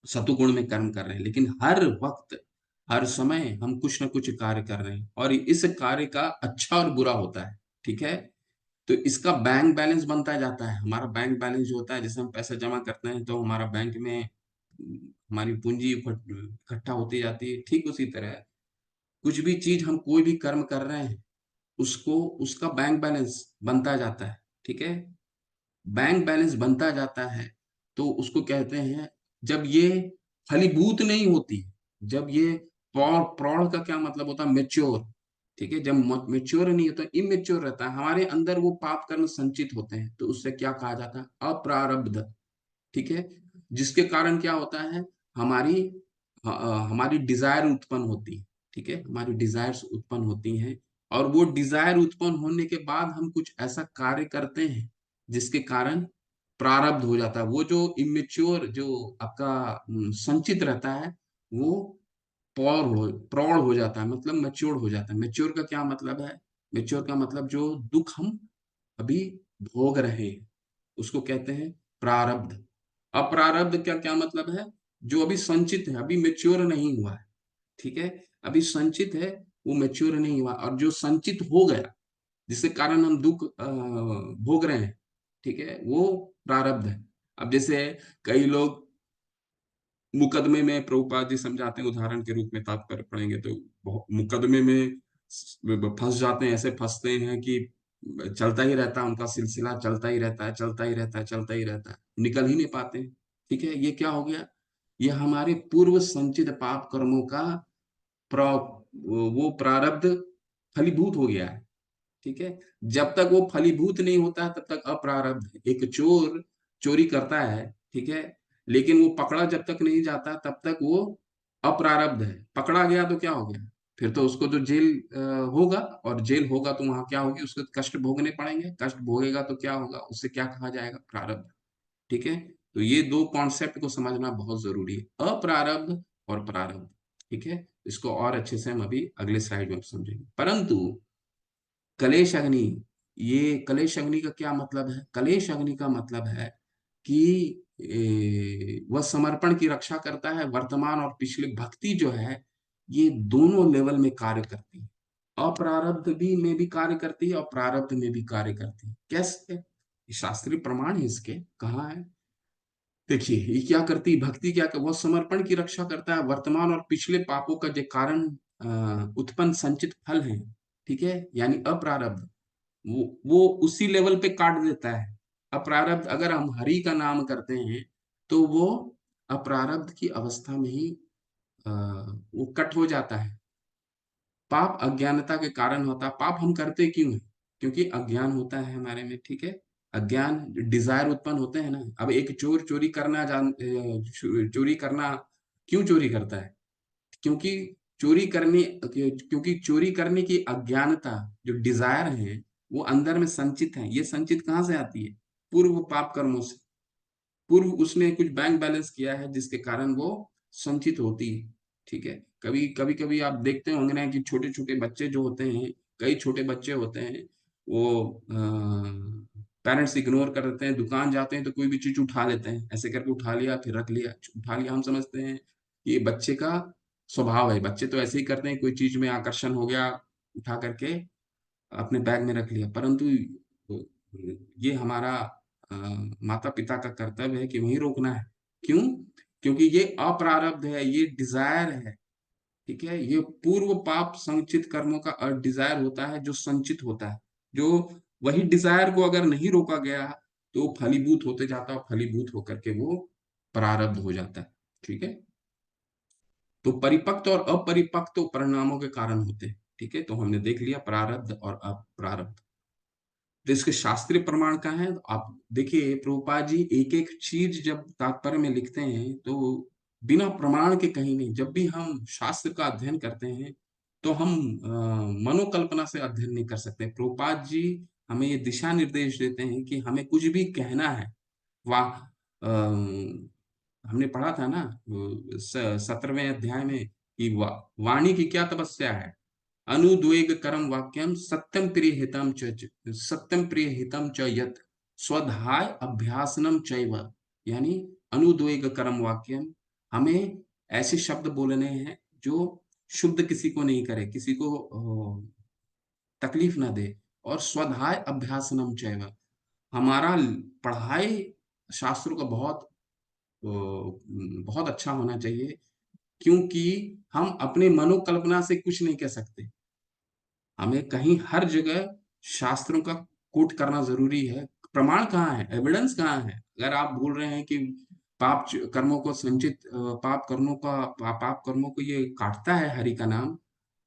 सतुगुण में कर्म कर रहे हैं, लेकिन हर वक्त हर समय हम कुछ ना कुछ कार्य कर रहे हैं, और इस कार्य का अच्छा और बुरा होता है। ठीक है। तो इसका बैंक बैलेंस बनता जाता है। हमारा बैंक बैलेंस जो होता है, जैसे हम पैसा जमा करते हैं तो हमारा बैंक में हमारी पूंजी इकट्ठा होती जाती है। ठीक उसी तरह कुछ भी चीज हम कोई भी कर्म कर रहे हैं, उसको उसका बैंक बैलेंस बनता जाता है। ठीक है। बैंक बैलेंस बनता जाता है तो उसको कहते हैं, जब ये फलीभूत नहीं होती, जब ये प्रौढ़ प्रौढ़ का क्या मतलब होता है? मेच्योर। ठीक है। जब मेच्योर नहीं होता, इमेच्योर रहता है, हमारे अंदर वो पाप कर्म संचित होते हैं, तो उससे क्या कहा जाता है? अप्रारब्ध। ठीक है। जिसके कारण क्या होता है? हमारी हमारी डिजायर उत्पन्न होती है। ठीक है। हमारी डिजायर्स उत्पन्न होती हैं, और वो डिजायर उत्पन्न होने के बाद हम कुछ ऐसा कार्य करते हैं जिसके कारण प्रारब्ध हो जाता है। वो जो इमेच्योर जो आपका संचित रहता है, वो प्रौढ़ हो जाता है, मतलब मैच्योर हो जाता है। मैच्योर का क्या मतलब है? मैच्योर का मतलब जो दुख हम अभी भोग रहे हैं उसको कहते हैं प्रारब्ध। अप्रारब्ध क्या क्या मतलब है? जो अभी संचित है, अभी मेच्योर नहीं हुआ है। ठीक है। अभी संचित है, वो मेच्योर नहीं हुआ, और जो संचित हो गया जिसके कारण हम दुख भोग रहे हैं, ठीक है, वो प्रारब्ध है। अब जैसे कई लोग मुकदमे में, प्रभुपाद जी समझाते हैं उदाहरण के रूप में, तात्पर्य पढ़ेंगे तो मुकदमे में फंस जाते हैं। ऐसे फंसते हैं कि चलता ही रहता है, उनका सिलसिला चलता ही रहता है, चलता ही रहता है, चलता ही रहता है, निकल ही नहीं पाते हैं। ठीक है। ये क्या हो गया? ये हमारे पूर्व संचित पाप कर्मों का प्र, वो प्रारब्ध फलीभूत हो गया है। ठीक है। जब तक वो फलीभूत नहीं होता है तब तक अप्रारब्ध है। एक चोर चोरी करता है, ठीक है, लेकिन वो पकड़ा जब तक नहीं जाता तब तक वो अप्रारब्ध है। पकड़ा गया तो क्या हो गया? फिर तो उसको तो जेल होगा, और जेल होगा तो वहां क्या होगी? उसको कष्ट भोगने पड़ेंगे। कष्ट भोगेगा तो क्या होगा? उससे क्या कहा जाएगा? प्रारब्ध। ठीक है। तो ये दो कॉन्सेप्ट को समझना बहुत जरूरी है, अप्रारब्ध और प्रारब्ध। ठीक है। इसको और अच्छे से हम अभी अगले स्लाइड में समझेंगे। परंतु कलेश अग्नि, ये कलेश अग्नि का क्या मतलब है? कलेश अग्नि का मतलब है कि वह समर्पण की रक्षा करता है। वर्तमान और पिछले भक्ति जो है ये दोनों लेवल में कार्य करती है, अप्रारब्ध भी में भी कार्य करती है और प्रारब्ध में भी कार्य करती है। कैसे? शास्त्रीय प्रमाण है इसके, कहाँ है देखिए। ये क्या करती है भक्ति, क्या कर, वो समर्पण की रक्षा करता है। वर्तमान और पिछले पापों का जो कारण उत्पन्न संचित फल है, ठीक है, यानी अप्रारब्ध, वो उसी लेवल पे काट देता है। अप्रारब्ध अगर हम हरि का नाम करते हैं तो वो अप्रारब्ध की अवस्था में ही वो कट हो जाता है। पाप अज्ञानता के कारण होता है। पाप हम करते क्यों हैं? क्योंकि अज्ञान होता है हमारे में, ठीक है। अज्ञान, डिजायर उत्पन्न होते हैं ना। अब एक चोर चोरी करना क्यों चोरी करता है? क्योंकि क्योंकि चोरी करने की अज्ञानता, जो डिजायर है, वो अंदर में संचित है। ये संचित कहाँ से आती है? पूर्व पाप कर्मों से। पूर्व उसने कुछ बैंक बैलेंस किया है जिसके कारण वो संचित होती है, ठीक है। कभी कभी कभी आप देखते होंगे ना कि छोटे छोटे बच्चे जो होते हैं, कई छोटे बच्चे होते हैं, वो पेरेंट्स इग्नोर कर देते हैं, दुकान जाते हैं तो कोई भी चीज उठा लेते हैं, ऐसे करके उठा लिया फिर रख लिया, उठा लिया। हम समझते हैं कि ये बच्चे का स्वभाव है, बच्चे तो ऐसे ही करते हैं, कोई चीज में आकर्षण हो गया, उठा करके अपने बैग में रख लिया। परंतु ये हमारा माता पिता का कर्तव्य है कि वहीं रोकना है। क्यों? क्योंकि ये अप्रारब्ध है, ये डिजायर है, ठीक है। ये पूर्व पाप संचित कर्मों का डिजायर होता है जो संचित होता है। जो वही डिजायर को अगर नहीं रोका गया तो वो फलीभूत होते जाता है, और फलीभूत होकर के वो प्रारब्ध हो जाता है, ठीक है। तो परिपक्व और अपरिपक्व परिणामों के कारण होते हैं, ठीक है। तो हमने देख लिया प्रारब्ध और अप्रारब्ध। तो इसके शास्त्रीय प्रमाण क्या है? तो आप देखिए प्रभुपाद जी एक एक चीज जब तात्पर्य में लिखते हैं तो बिना प्रमाण के कहीं नहीं। जब भी हम शास्त्र का अध्ययन करते हैं तो हम मनोकल्पना से अध्ययन नहीं कर सकते। प्रभुपाद जी हमें ये दिशा निर्देश देते हैं कि हमें कुछ भी कहना है, वाह, हमने पढ़ा था ना 17वें अध्याय में कि वाणी की क्या तपस्या है? अनुद्वेग करम वाक्यम सत्यम प्रिय हितम च यत् स्वधाय अभ्यासनम चैव। यानी अनुद्वेग करम वाक्यम, हमें ऐसे शब्द बोलने हैं जो शुद्ध किसी को नहीं करे, किसी को तकलीफ ना दे। और स्वधाय अभ्यासनम चैव, हमारा पढ़ाई शास्त्रों का बहुत अच्छा होना चाहिए। क्योंकि हम अपने मनोकल्पना से कुछ नहीं कह सकते, हमें कहीं हर जगह शास्त्रों का कोट करना जरूरी है। प्रमाण कहाँ है? एविडेंस कहाँ है? अगर आप बोल रहे हैं कि कर्मों को पाप कर्मों को ये काटता है हरि का नाम,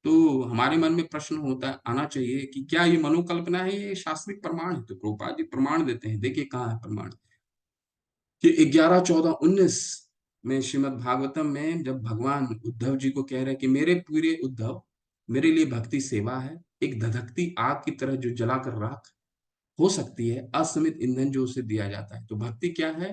तो हमारे मन में प्रश्न होता आना चाहिए कि क्या ये मनोकल्पना है, ये शास्त्रिक प्रमाण है? तो प्रभुपाद जी प्रमाण देते हैं। देखिए कहाँ है प्रमाण कि 11, 14, 19 में श्रीमद् भागवतम में जब भगवान उद्धव जी को कह रहे हैं कि मेरे प्रिय उद्धव, मेरे लिए भक्ति सेवा है, एक धधकती आग की तरह जो जलाकर राख हो सकती है, असमित ईंधन जो उसे दिया जाता है। तो भक्ति क्या है?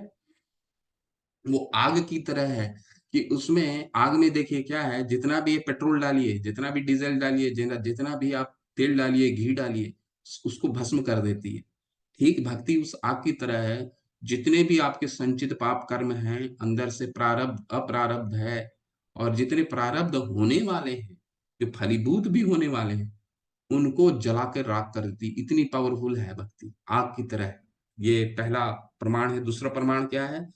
वो आग की तरह है कि उसमें, आग में देखिए क्या है, जितना भी पेट्रोल डालिए, जितना भी डीजल डालिए, जितना भी आप तेल डालिए, घी डालिए, उसको भस्म कर देती है। ठीक भक्ति उस आग की तरह है। जितने भी आपके संचित पाप कर्म हैं, अंदर से प्रारब्ध अप्रारब्ध है, और जितने प्रारब्ध होने वाले हैं, जो फलीभूत भी होने वाले हैं, उनको जलाकर राख कर देती। इतनी पावरफुल है भक्ति, आग की तरह। ये पहला प्रमाण है। दूसरा प्रमाण क्या है?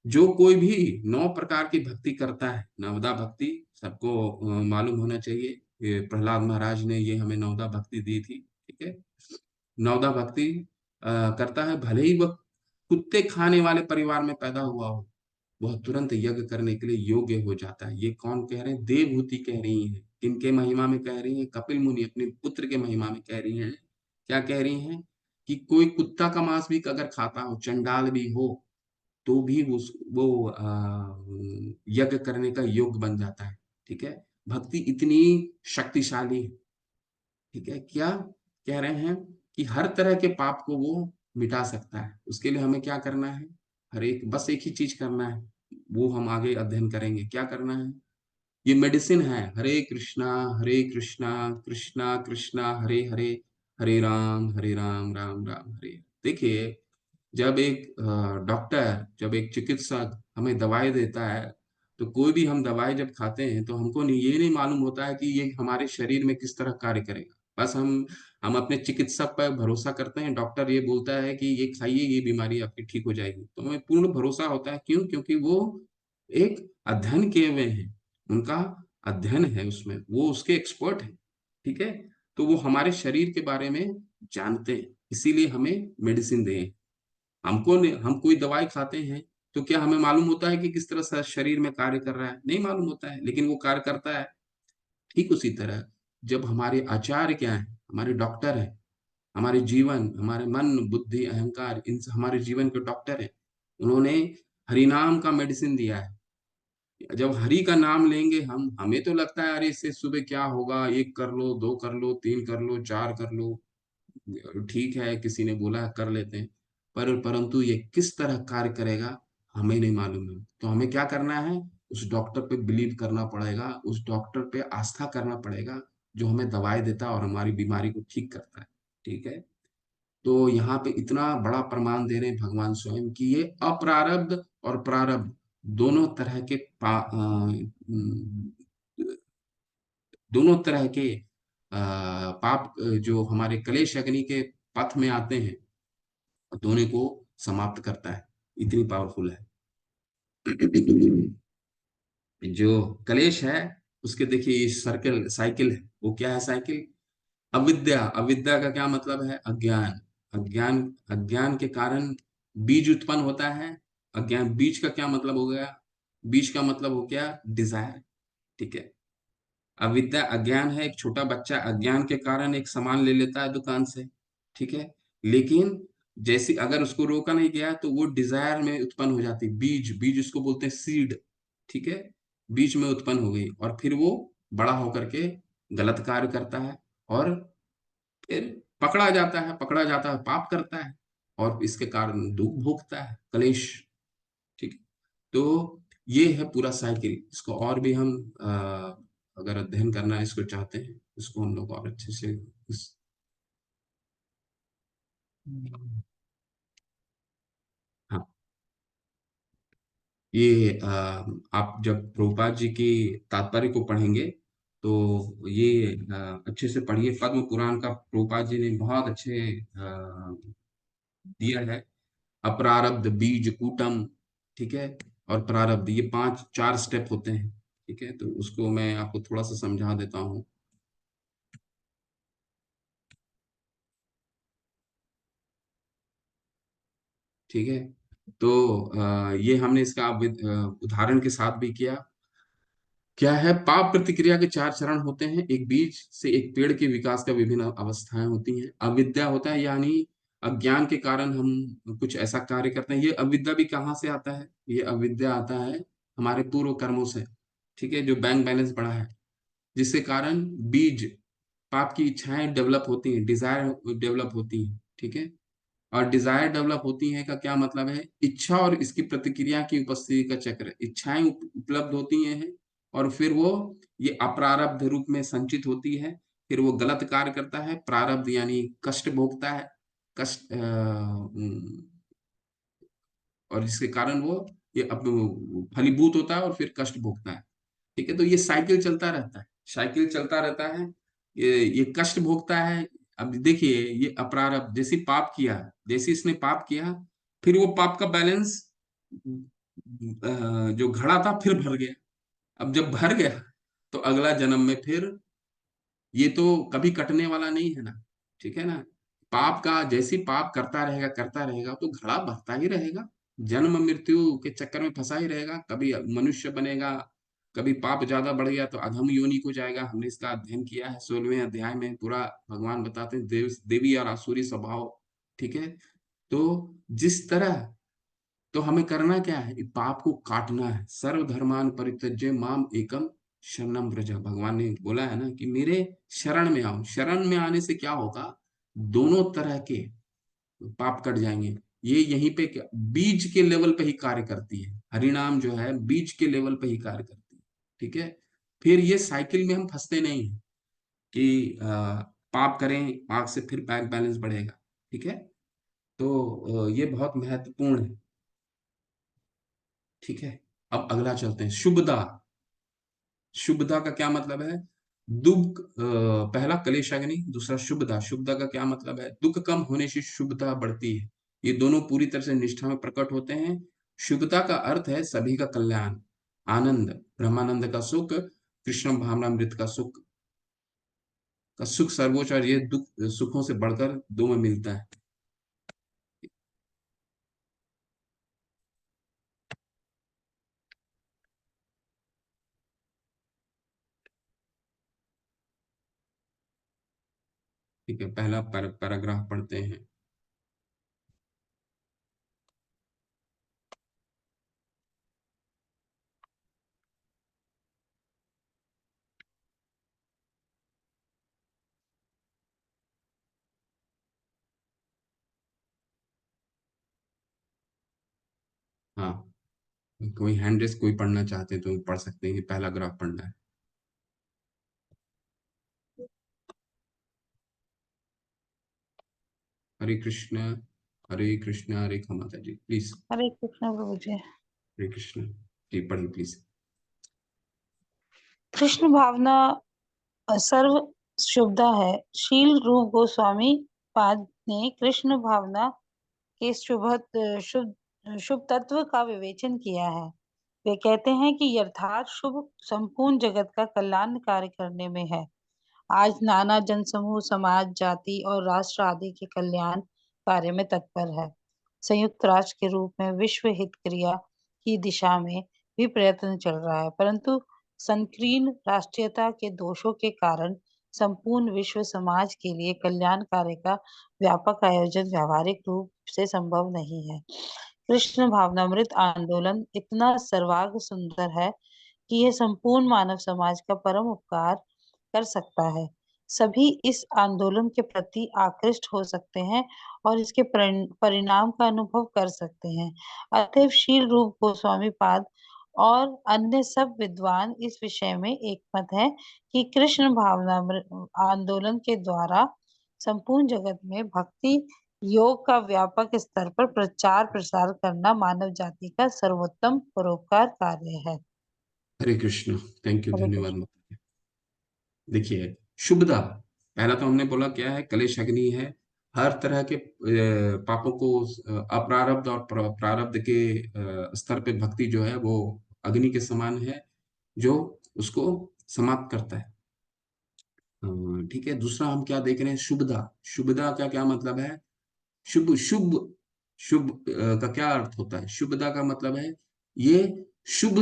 जो कोई भी 9 प्रकार की भक्ति करता है, नवदा भक्ति सबको मालूम होना चाहिए। ये प्रहलाद महाराज ने ये हमें नवदा भक्ति दी थी, ठीक है। नवदा भक्ति करता है, भले ही वह कुत्ते खाने वाले परिवार में पैदा हुआ हो, वह तुरंत यज्ञ करने के लिए योग्य हो जाता है। ये कौन कह रहे हैं? देवहूति कह रही हैं। किनके महिमा में कह रही हैं? कपिल मुनि अपने पुत्र के महिमा में कह रही हैं। क्या कह रही हैं? कि कोई कुत्ता का मांस भी अगर खाता हो, चंडाल भी हो, तो भी वो यज्ञ करने का योग्य बन जाता है, ठीक है। भक्ति इतनी शक्तिशाली है, ठीक है। क्या कह रहे हैं? कि हर तरह के पाप को वो मिटा सकता है। उसके लिए हमें क्या करना है? बस एक ही चीज करना है, वो हम आगे अध्ययन करेंगे। क्या करना है? ये मेडिसिन है। हरे कृष्णा कृष्णा कृष्णा हरे हरे, हरे राम राम राम हरे। देखिए जब एक डॉक्टर, जब एक चिकित्सक हमें दवाई देता है, तो कोई भी हम दवाई जब खाते हैं तो हमको नहीं, ये नहीं मालूम होता है कि ये हमारे शरीर में किस तरह कार्य करेगा। बस हम अपने चिकित्सक पर भरोसा करते हैं, डॉक्टर ये बोलता है कि ये खाइए, ये बीमारी आपकी ठीक हो जाएगी, तो हमें पूर्ण भरोसा होता है। क्यों? क्योंकि वो एक अध्ययन किए हुए हैं, उनका अध्ययन है उसमें, वो उसके एक्सपर्ट हैं। ठीक है, तो वो हमारे शरीर के बारे में जानते हैं, इसीलिए हमें मेडिसिन दें। हम कोई दवाई खाते हैं तो क्या हमें मालूम होता है कि किस तरह से शरीर में कार्य कर रहा है? नहीं मालूम होता है, लेकिन वो कार्य करता है। ठीक उसी तरह जब हमारे आचार्य क्या है, हमारे डॉक्टर है, हमारे जीवन, हमारे मन, बुद्धि, अहंकार, इन हमारे जीवन के डॉक्टर है, उन्होंने हरिनाम का मेडिसिन दिया है। जब हरि का नाम लेंगे हमें तो लगता है अरे इससे सुबह क्या होगा, एक कर लो, दो कर लो, तीन कर लो, चार कर लो, ठीक है किसी ने बोला है कर लेते हैं, परंतु ये किस तरह कार्य करेगा हमें नहीं मालूम है। तो हमें क्या करना है? उस डॉक्टर पे बिलीव करना पड़ेगा, उस डॉक्टर पे आस्था करना पड़ेगा जो हमें दवाई देता है और हमारी बीमारी को ठीक करता है। ठीक है, तो यहाँ पे इतना बड़ा प्रमाण दे रहे हैं भगवान स्वयं कि ये अप्रारब्ध और प्रारब्ध दोनों तरह के दोनों तरह के पाप जो हमारे कलेश अग्नि के पथ में आते हैं, दोनों को समाप्त करता है, इतनी पावरफुल है। जो कलेश है उसके देखिए ये सर्कल साइकिल है, वो क्या है साइकिल? अविद्या। अविद्या का क्या मतलब है? अज्ञान। अज्ञान, अज्ञान के कारण बीज उत्पन्न होता है। अज्ञान, बीज का क्या मतलब हो गया? बीज का मतलब हो गया डिजायर। ठीक है, अविद्या अज्ञान है, एक छोटा बच्चा अज्ञान के कारण एक सामान ले लेता है दुकान से। ठीक है, लेकिन जैसे अगर उसको रोका नहीं गया तो वो डिजायर में उत्पन्न हो जाती, बीज, बीज उसको बोलते हैं सीड। ठीक है, बीज में उत्पन्न हो गई और फिर वो बड़ा होकर के गलत कार्य करता है और फिर पकड़ा जाता है, पाप करता है और इसके कारण दुख भोगता है, कलेश। ठीक है, तो ये है पूरा साइकिल। इसको और भी हम अगर अध्ययन करना इसको चाहते हैं, इसको हम लोग और अच्छे से हाँ, ये आप जब प्रभुपाद जी की तात्पर्य को पढ़ेंगे तो ये अच्छे से पढ़िए। पद्म पुराण का प्रभुपाद जी ने बहुत अच्छे दिया है। अप्रारब्ध, बीज, कूटम, ठीक है, और प्रारब्ध, ये पांच चार स्टेप होते हैं। ठीक है, तो उसको मैं आपको थोड़ा सा समझा देता हूँ। ठीक है, तो ये हमने इसका उदाहरण के साथ भी किया। क्या है? पाप प्रतिक्रिया के चार चरण होते हैं। एक बीज से एक पेड़ के विकास का विभिन्न अवस्थाएं होती हैं। अविद्या होता है, यानी अज्ञान के कारण हम कुछ ऐसा कार्य करते हैं। ये अविद्या भी कहाँ से आता है? ये अविद्या आता है हमारे पूर्व कर्मों से। ठीक है, जो बैंक बैलेंस बढ़ा है, जिसके कारण बीज, पाप की इच्छाएं डेवलप होती हैं, डिजायर डेवलप होती हैं। ठीक है, और डिजायर डेवलप होती है का क्या मतलब है? इच्छा और इसकी प्रतिक्रिया की उपस्थिति का चक्र। इच्छाएं उपलब्ध होती हैं और फिर वो ये अप्रारब्ध रूप में संचित होती है, फिर वो गलत कार्य करता है, प्रारब्ध यानी कष्ट भोगता है, कष्ट और जिसके कारण वो ये अब फलीभूत होता है और फिर कष्ट भोगता है। ठीक है, तो ये साइकिल चलता रहता है, साइकिल चलता रहता है। ये कष्ट भोगता है। अब देखिए, ये अपरारब्ध, जैसे पाप किया, जैसे इसने पाप किया, फिर वो पाप का बैलेंस जो घड़ा था फिर भर गया। अब जब भर गया तो अगला जन्म में फिर, ये तो कभी कटने वाला नहीं है ना। ठीक है ना, पाप का जैसे पाप करता रहेगा तो घड़ा भरता ही रहेगा, जन्म मृत्यु के चक्कर में फंसा ही रहेगा। कभी मनुष्य बनेगा, कभी पाप ज्यादा बढ़ गया तो अधम योनि को जाएगा। हमने इसका अध्ययन किया है 16वें अध्याय में, पूरा भगवान बताते हैं देवी और आसुरी स्वभाव। ठीक है, तो जिस तरह, तो हमें करना क्या है? पाप को काटना है। सर्वधर्मान परित्यज्य माम एकम शरणम व्रज, भगवान ने बोला है ना कि मेरे शरण में आओ। शरण में आने से क्या होगा? दोनों तरह के पाप कट जाएंगे। ये यहीं पे क्या बीज के लेवल पे ही कार्य करती है, हरिनाम जो है बीज के लेवल पे ही कार्य करती है। ठीक है, फिर ये साइकिल में हम फंसते नहीं हैं कि पाप करें, पाप से फिर बैंक बैलेंस बढ़ेगा। ठीक है, तो ये बहुत महत्वपूर्ण है। ठीक है, अब अगला चलते हैं, शुभदा। शुभदा का क्या मतलब है? दुख, पहला क्लेशाग्नि, दूसरा शुभदा। शुभदा का क्या मतलब है? दुख कम होने से शुभता बढ़ती है। ये दोनों पूरी तरह से निष्ठा में प्रकट होते हैं। शुभता का अर्थ है सभी का कल्याण, आनंद, ब्रह्मानंद का सुख, कृष्ण भावनामृत का सुख। का सुख सर्वोच्च, और ये दुख सुखों से बढ़कर दो में मिलता है। ठीक है, पहला पैराग्राफ पढ़ते हैं। हाँ, कोई हैंड रेस कोई पढ़ना चाहते हैं तो पढ़ सकते हैं, कि पहला ग्राफ पढ़ना है। हरे कृष्ण, हरे कृष्ण, हरे माता जी, प्लीज। हरे कृष्ण प्रभु जी। हरे कृष्ण जी, पढ़िए प्लीज। कृष्ण भावना सर्व शुभदा है। शील रूप गोस्वामी पाद ने कृष्ण भावना के शुभ शुभ तत्व का विवेचन किया है। वे कहते हैं कि यथार्थ शुभ संपूर्ण जगत का कल्याण कार्य करने में है। आज नाना जनसमूह समाज, जाति और राष्ट्र आदि के कल्याण कार्य में तत्पर है। संयुक्त राष्ट्र के रूप में विश्व हित क्रिया की दिशा में भी प्रयत्न चल रहा है, परंतु संकीर्ण राष्ट्रीयता के दोषों के कारण संपूर्ण विश्व समाज के लिए कल्याण कार्य का व्यापक आयोजन व्यावहारिक रूप से संभव नहीं है। कृष्ण भावनामृत आंदोलन इतना सर्वांग सुंदर है कि यह संपूर्ण मानव समाज का परम उपकार कर सकता है। सभी इस आंदोलन के प्रति आकृष्ट हो सकते हैं और इसके परिणाम का अनुभव कर सकते हैं। अतएव शील रूप गोस्वामी पाद और अन्य सब विद्वान इस विषय में एकमत है कि कृष्ण भावना आंदोलन के द्वारा संपूर्ण जगत में भक्ति योग का व्यापक स्तर पर प्रचार प्रसार करना मानव जाति का सर्वोत्तम परोपकार कार्य है। हरे कृष्ण, थैंक यू, हरे धन्यवाद कृष्ण। माता जी। देखिए, शुभदा, पहला तो हमने बोला क्या है, कलेश अग्नि है। हर तरह के पापों को, अप्रारब्ध और प्रारब्ध के स्तर पे भक्ति जो है वो अग्नि के समान है, जो उसको समाप्त करता है। ठीक है, दूसरा हम क्या देख रहे हैं, शुभदा। शुभदा का क्या मतलब है? शुभ, शुभ, शुभ का क्या अर्थ होता है? शुभदा का मतलब है ये शुभ,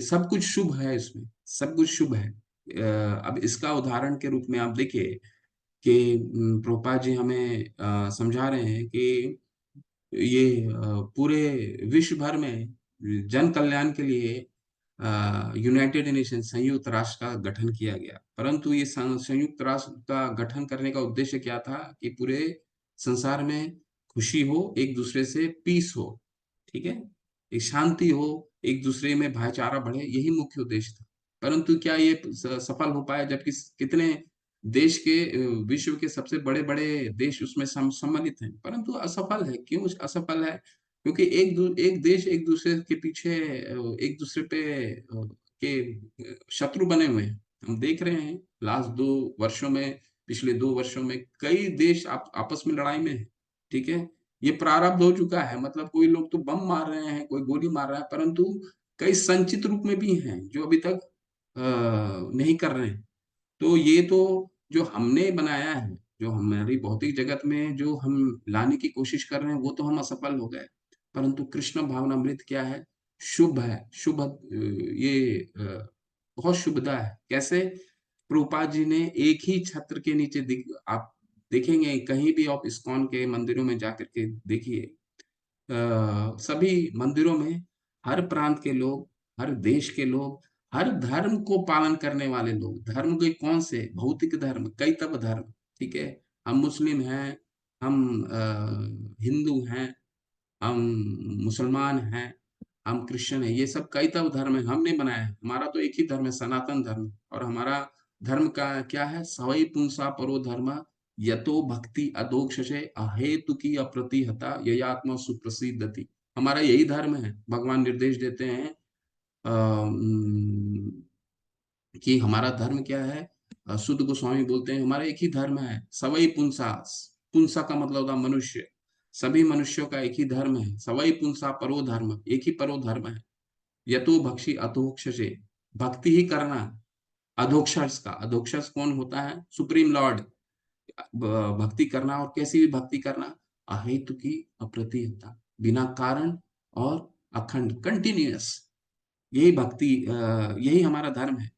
सब कुछ शुभ है, इसमें सब कुछ शुभ है। अब इसका उदाहरण के रूप में आप देखिए कि प्रभुपाद जी हमें समझा रहे हैं कि ये पूरे विश्व भर में जन कल्याण के लिए यूनाइटेड नेशन, संयुक्त राष्ट्र का गठन किया गया। परंतु ये संयुक्त राष्ट्र का गठन करने का उद्देश्य क्या था? कि पूरे संसार में खुशी हो, एक दूसरे से पीस हो, ठीक है, एक शांति हो, एक दूसरे में भाईचारा बढ़े, यही मुख्य उद्देश्य था। परंतु क्या ये सफल हो पाया? जबकि कितने देश के, विश्व के सबसे बड़े बड़े देश उसमें सम्मिलित हैं, परंतु असफल है। क्यों असफल है? क्योंकि एक देश एक दूसरे के पीछे, एक दूसरे पे के शत्रु बने हुए हैं। हम देख रहे हैं लास्ट 2 वर्षों में, पिछले 2 वर्षों में कई देश आपस में लड़ाई में है। ठीक है, ये प्रारब्ध हो चुका है। मतलब कोई लोग तो बम मार रहे हैं, कोई गोली मार रहा है, परंतु कई संचित रूप में भी हैं जो अभी तक नहीं कर रहे हैं। तो ये तो जो हमने बनाया है, जो हमारी भौतिक जगत में जो हम लाने की कोशिश कर रहे हैं, वो तो हम असफल हो गए। परंतु कृष्ण भावनामृत क्या है? शुभ है। शुभ, ये बहुत शुभदा है। कैसे? प्रभुपाद जी ने एक ही छत्र के नीचे आप देखेंगे कहीं भी, आप इस्कॉन के मंदिरों में जाकर के देखिए, सभी मंदिरों में हर प्रांत के लोग, हर देश के लोग, हर धर्म को पालन करने वाले लोग। धर्म के कौन से? भौतिक धर्म, कई तब धर्म, ठीक है, हम मुस्लिम हैं, हम हिंदू हैं, हम मुसलमान हैं, हम क्रिश्चियन हैं, ये सब कई तब धर्म है, हमने बनाया है। हमारा तो एक ही धर्म है, सनातन धर्म। और हमारा धर्म का क्या है? सवई पुंसा परो धर्म यतो भक्ति अधोक्षजे अहेतु की अप्रतिहता ययात्मा सुप्रसिद्धति। हमारा यही धर्म है। भगवान निर्देश देते हैं कि हमारा धर्म क्या है। शुद्ध गोस्वामी बोलते हैं हमारा एक ही धर्म है, सवई पुंसास। पुंसा का मतलब होता है मनुष्य। सभी मनुष्यों का एक ही धर्म है, सवई पुंसा परो धर्म, एक ही परो धर्म है। यतो भक्षी अधोक्षजे, भक्ति ही करना। अधोक्षज का, अधोक्षज कौन होता है? Supreme Lord. भक्ति करना, और कैसी भी भक्ति करना, अहेतु की अप्रतिहता, बिना कारण और अखंड, कंटिन्यूअस। यही भक्ति, यही हमारा धर्म है।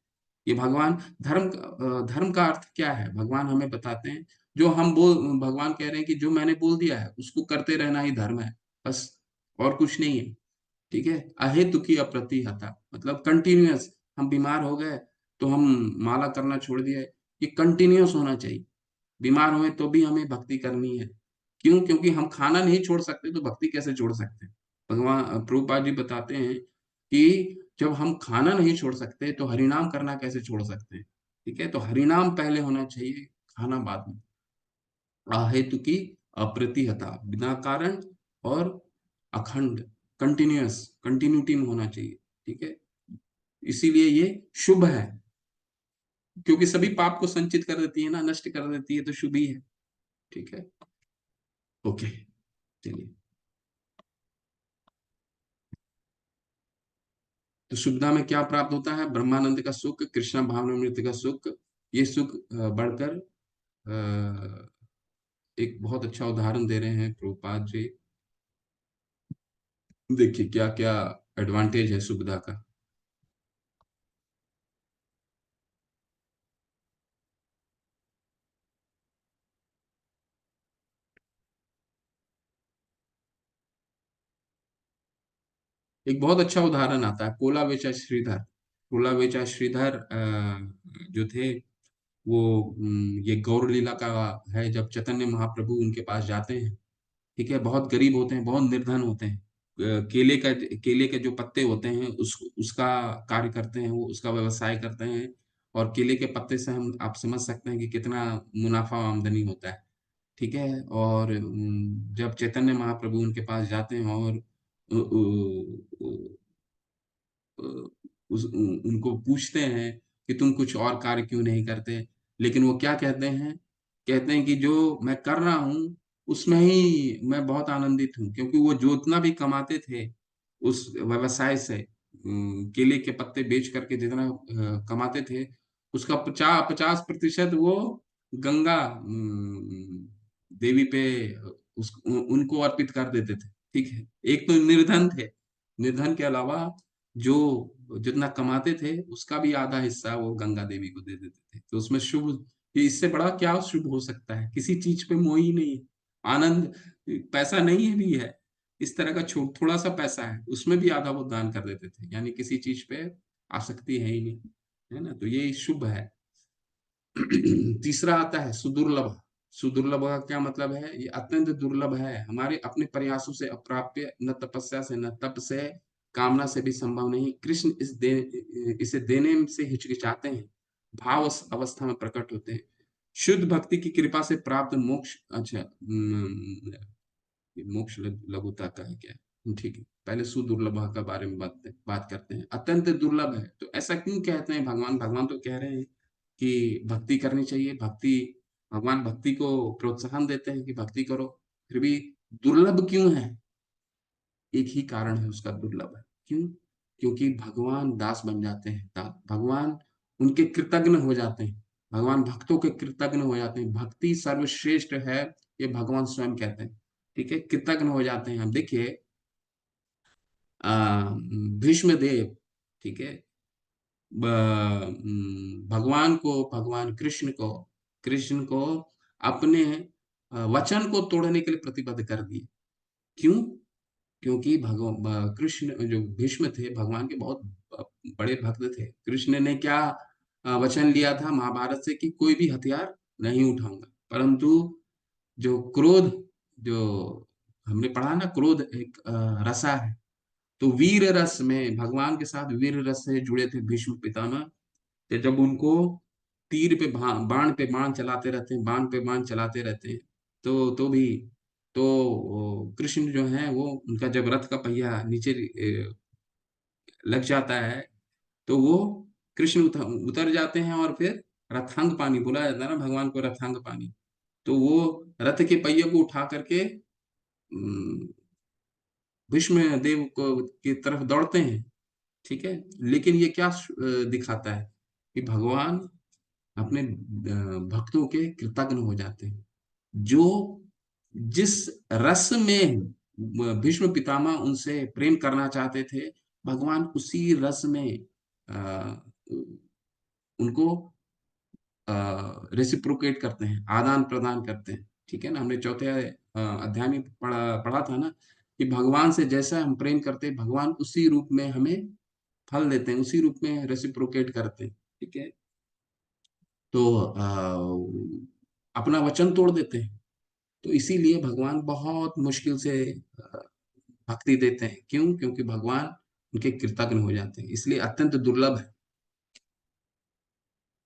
ये भगवान धर्म का अर्थ क्या है भगवान हमें बताते हैं। जो हम भगवान कह रहे हैं कि जो मैंने बोल दिया है उसको करते रहना ही धर्म है, बस, और कुछ नहीं है। ठीक है। अहेतु की अप्रतिहता मतलब कंटिन्यूअस। हम बीमार हो गए तो हम माला करना छोड़ दिया, ये कंटिन्यूअस होना चाहिए। बीमार हुए तो भी हमें भक्ति करनी है। क्यों? क्योंकि हम खाना नहीं छोड़ सकते तो भक्ति कैसे छोड़ सकते हैं। भगवान प्रभुपाद जी बताते हैं कि जब हम खाना नहीं छोड़ सकते तो हरिनाम करना कैसे छोड़ सकते हैं। ठीक है, तो हरिनाम पहले होना चाहिए, खाना बाद में। अहेतु की अप्रतिहता, बिना कारण और अखंड, कंटिन्यूअस, कंटिन्यूटी में होना चाहिए। ठीक है, इसीलिए ये शुभ है, क्योंकि सभी पाप को संचित कर देती है ना, नष्ट कर देती है, तो शुभ ही है। ठीक है, ओके, चलिए। तो शुभदा में क्या प्राप्त होता है? ब्रह्मानंद का सुख, कृष्णा भावनामृत का सुख। ये सुख बढ़कर एक बहुत अच्छा उदाहरण दे रहे हैं प्रभुपाद जी। देखिए क्या क्या एडवांटेज है सुविधा का। एक बहुत अच्छा उदाहरण आता है, कोला बेचा श्रीधर। कोला बेचा श्रीधर जो थे वो ये गौर लीला का है। जब चैतन्य महाप्रभु उनके पास जाते हैं, ठीक है, बहुत गरीब होते हैं, बहुत निर्धन होते हैं। केले के जो पत्ते होते हैं उसका कार्य करते हैं, वो उसका व्यवसाय करते हैं। और केले के पत्ते से हम आप समझ सकते हैं कि कितना मुनाफा आमदनी होता है। ठीक है, और जब चैतन्य महाप्रभु उनके पास जाते हैं और उनको पूछते हैं कि तुम कुछ और कार्य क्यों नहीं करते, लेकिन वो क्या कहते हैं? कहते हैं कि जो मैं कर रहा हूँ उसमें ही मैं बहुत आनंदित हूँ, क्योंकि वो जो उतना भी कमाते थे उस व्यवसाय से, केले के पत्ते बेच करके जितना कमाते थे, उसका 50% वो गंगा देवी पे उनको अर्पित कर देते थे। ठीक है, एक तो निर्धन थे, निर्धन के अलावा जो जितना कमाते थे उसका भी आधा हिस्सा वो गंगा देवी को दे देते थे। तो उसमें शुभ, ये इससे बड़ा क्या शुभ हो सकता है? किसी चीज पे मोह ही नहीं है, आनंद। पैसा नहीं है भी है, इस तरह का थोड़ा सा पैसा है उसमें भी आधा वो दान कर देते थे, यानी किसी चीज पे आसक्ति है ही नहीं, है ना। तो ये शुभ है। तीसरा आता है सुदुर्लभ। सुदुर्लभ का क्या मतलब है? ये अत्यंत दुर्लभ है, हमारे अपने प्रयासों से अप्राप्य, न तपस्या से, न तप से, कामना से भी संभव नहीं। कृष्ण इसे देने से हिचकिचाते हैं, भाव अवस्था में प्रकट होते हैं। शुद्ध भक्ति की कृपा से प्राप्त मोक्ष, अच्छा, मोक्ष लघुता का है क्या? ठीक है, पहले सुदुर्लभ का बारे में बात करते हैं। अत्यंत दुर्लभ है, तो ऐसा क्यों कहते हैं भगवान? भगवान तो कह रहे हैं कि भक्ति करनी चाहिए, भक्ति, भगवान भक्ति को प्रोत्साहन देते हैं कि भक्ति करो, फिर भी दुर्लभ क्यों है? एक ही कारण है उसका दुर्लभ है। क्यों? क्योंकि भगवान दास बन जाते हैं, भगवान उनके कृतज्ञ हो जाते हैं, भगवान भक्तों के कृतज्ञ हो जाते हैं। भक्ति सर्वश्रेष्ठ है, ये भगवान स्वयं कहते हैं। ठीक है, कृतज्ञ हो जाते हैं। हम देखिए भीष्म देव, ठीक है, भगवान को, भगवान कृष्ण को अपने वचन को तोड़ने के लिए प्रतिबद्ध कर दिए। क्यों? क्योंकि भगवान कृष्ण जो भीष्म थे भगवान के बहुत बड़े भक्त थे। कृष्ण ने क्या वचन लिया था महाभारत से कि कोई भी हथियार नहीं उठाऊंगा, परंतु जो क्रोध, जो हमने पढ़ा ना, क्रोध एक रसा है, तो वीर रस में, भगवान के साथ वीर रस से जुड़े थे भीष्म पितामह। तो जब उनको तीर पे बाण पे बाण चलाते रहते हैं, बाण पे बाण चलाते रहते हैं। तो भी कृष्ण जो है वो, उनका जब रथ का पहिया नीचे लग जाता है तो वो कृष्ण उतर जाते हैं, और फिर रथांग पानी बोला जाता है ना भगवान को, रथांग पानी। तो वो रथ के पहिए को उठा करके भीष्म देव को की तरफ दौड़ते हैं। ठीक है, लेकिन ये क्या दिखाता है कि भगवान अपने भक्तों के कृतज्ञ हो जाते हैं। जो जिस रस में भीष्म पितामह उनसे प्रेम करना चाहते थे, भगवान उसी रस में उनको रेसिप्रोकेट करते हैं, आदान प्रदान करते हैं। ठीक है ना, हमने चौथे अध्याय में पढ़ा था ना कि भगवान से जैसा हम प्रेम करते हैं, भगवान उसी रूप में हमें फल देते हैं, उसी रूप में रेसिप्रोकेट करते हैं। ठीक है, तो अपना वचन तोड़ देते हैं। तो इसीलिए भगवान बहुत मुश्किल से भक्ति देते हैं। क्यों? क्योंकि भगवान उनके कृतज्ञ हो जाते हैं, इसलिए अत्यंत दुर्लभ है।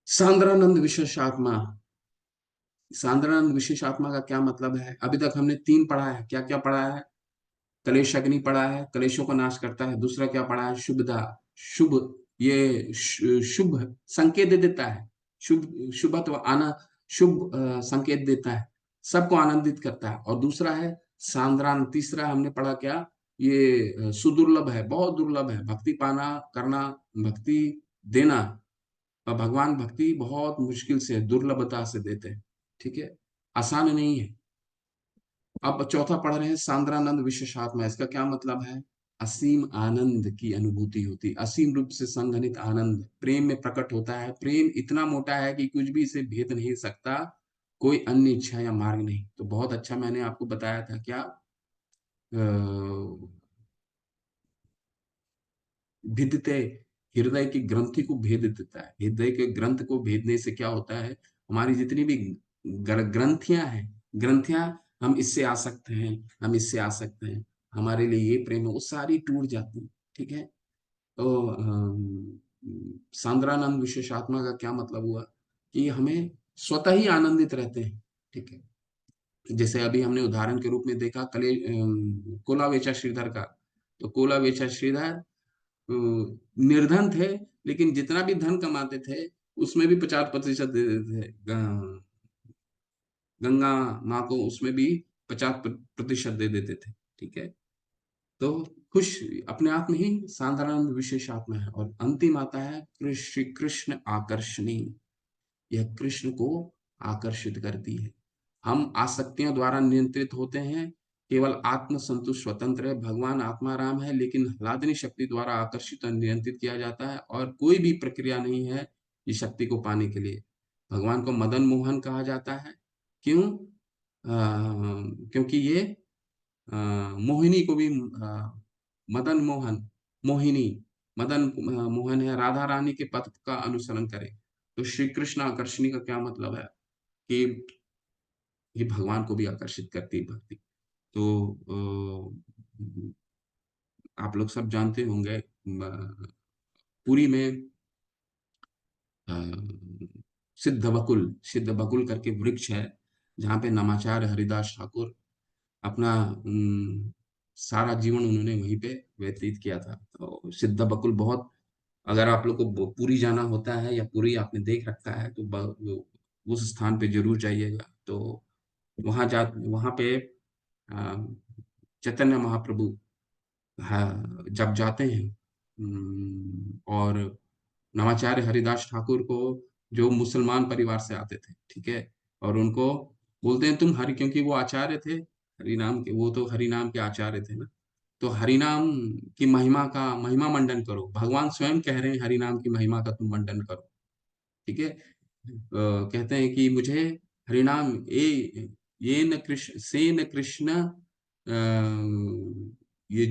सांद्रानंद विशेष आत्मा, सांद्रानंद विशेष आत्मा का क्या मतलब है? अभी तक हमने 3 पढ़ा है। क्या क्या पढ़ा है? कलेश अग्नि पढ़ा है, कलेशों को नाश करता है। दूसरा क्या पढ़ा है? शुभदा, शुभ, ये शुभ संकेत दे देता है, शुभ शुभत्व आना, शुभ संकेत देता है, सबको आनंदित करता है। और दूसरा है सांद्रान। तीसरा हमने पढ़ा क्या? ये सुदुर्लभ है, बहुत दुर्लभ है। भक्ति पाना, करना, भक्ति देना, और भगवान भक्ति बहुत मुश्किल से, दुर्लभता से देते हैं। ठीक है, आसान नहीं है। अब चौथा पढ़ रहे हैं सांद्रानंद विशेषात्मा। इसका क्या मतलब है? असीम आनंद की अनुभूति होती, असीम रूप से संघनित आनंद प्रेम में प्रकट होता है। प्रेम इतना मोटा है कि कुछ भी इसे भेद नहीं सकता, कोई अन्य इच्छा या मार्ग नहीं। तो बहुत अच्छा मैंने आपको बताया था क्या, भिदते, हृदय की ग्रंथि को भेद देता है। हृदय के ग्रंथ को भेदने से क्या होता है, हमारी जितनी भी ग्रंथियां हैं, ग्रंथियां, हम इससे आ सकते हैं, हम इससे आ सकते हैं, हमारे लिए ये प्रेम है, वो सारी टूट जाती है। ठीक है, तो सांद्रानंद विशेषात्मा का क्या मतलब हुआ कि हमें स्वतः ही आनंदित रहते हैं। ठीक है, जैसे अभी हमने उदाहरण के रूप में देखा कोला वेचा श्रीधर का। तो कोला वेचा श्रीधर निर्धन थे, लेकिन जितना भी धन कमाते थे उसमें भी 50% दे देते थे गंगा माँ को, उसमें भी 50% दे देते थे। ठीक है, तो खुश अपने आप में ही साधारण विशेष आत्मा है। और अंतिम आता है श्री कृष्ण आकर्षणी। यह कृष्ण को आकर्षित करती है। हम आसक्तियों द्वारा नियंत्रित होते हैं, केवल आत्म संतुष्ट स्वतंत्र है। भगवान आत्मा राम है, लेकिन ह्लादनी शक्ति द्वारा आकर्षित और नियंत्रित किया जाता है, और कोई भी प्रक्रिया नहीं है इस शक्ति को पाने के लिए। भगवान को मदन मोहन कहा जाता है। क्यों? क्योंकि ये मोहिनी को भी मदन मोहन, मोहिनी, मदन मोहन है, राधा रानी के पथ का अनुसरण करे। तो श्री कृष्ण आकर्षणी का क्या मतलब है कि ये भगवान को भी आकर्षित करती है भक्ति। तो आप लोग सब जानते होंगे पुरी में सिद्ध बकुल करके वृक्ष है, जहाँ पे नमाचार्य हरिदास ठाकुर अपना सारा जीवन उन्होंने वहीं पे व्यतीत किया था। तो सिद्ध बकुल बहुत, अगर आप लोग को पुरी जाना होता है या पुरी आपने देख रखा है तो उस स्थान पे जरूर जाइएगा। तो वहां पे चैतन्य महाप्रभु, हाँ, जब जाते हैं और नवाचार्य हरिदास ठाकुर को, जो मुसलमान परिवार से आते थे, ठीक है, और उनको बोलते हैं तुम हरि, क्योंकि वो आचार्य थे हरिनाम के, वो तो हरिनाम के आचार्य थे ना, तो हरिनाम की महिमा मंडन करो। भगवान स्वयं कह रहे हैं हरिनाम की महिमा का तुम मंडन करो। ठीक है, कहते हैं कि मुझे हरिनाम ये न कृष्ण से न कृष्ण, ये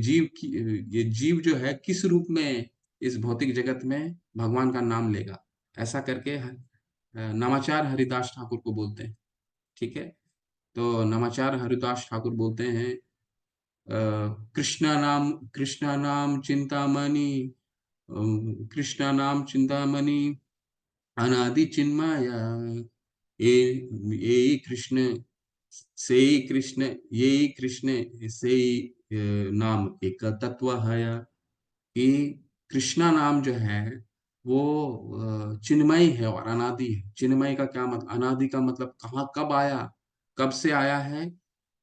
ये जीव जो है किस रूप में इस भौतिक जगत में भगवान का नाम लेगा, ऐसा करके नवाचार हरिदास ठाकुर को बोलते हैं। ठीक है, तो नवाचार हरिदास ठाकुर बोलते हैं कृष्णा नाम चिंतामणि, कृष्णा नाम चिंतामणि अनादि चिन्मय ये ये कृष्ण से ही कृष्ण ये ही कृष्ण से ही नाम एक तत्व है कि कृष्णा नाम जो है वो चिन्मयी है और अनादि है। चिन्मयी का क्या मतलब, अनादि का मतलब कहाँ कब आया, कब से आया है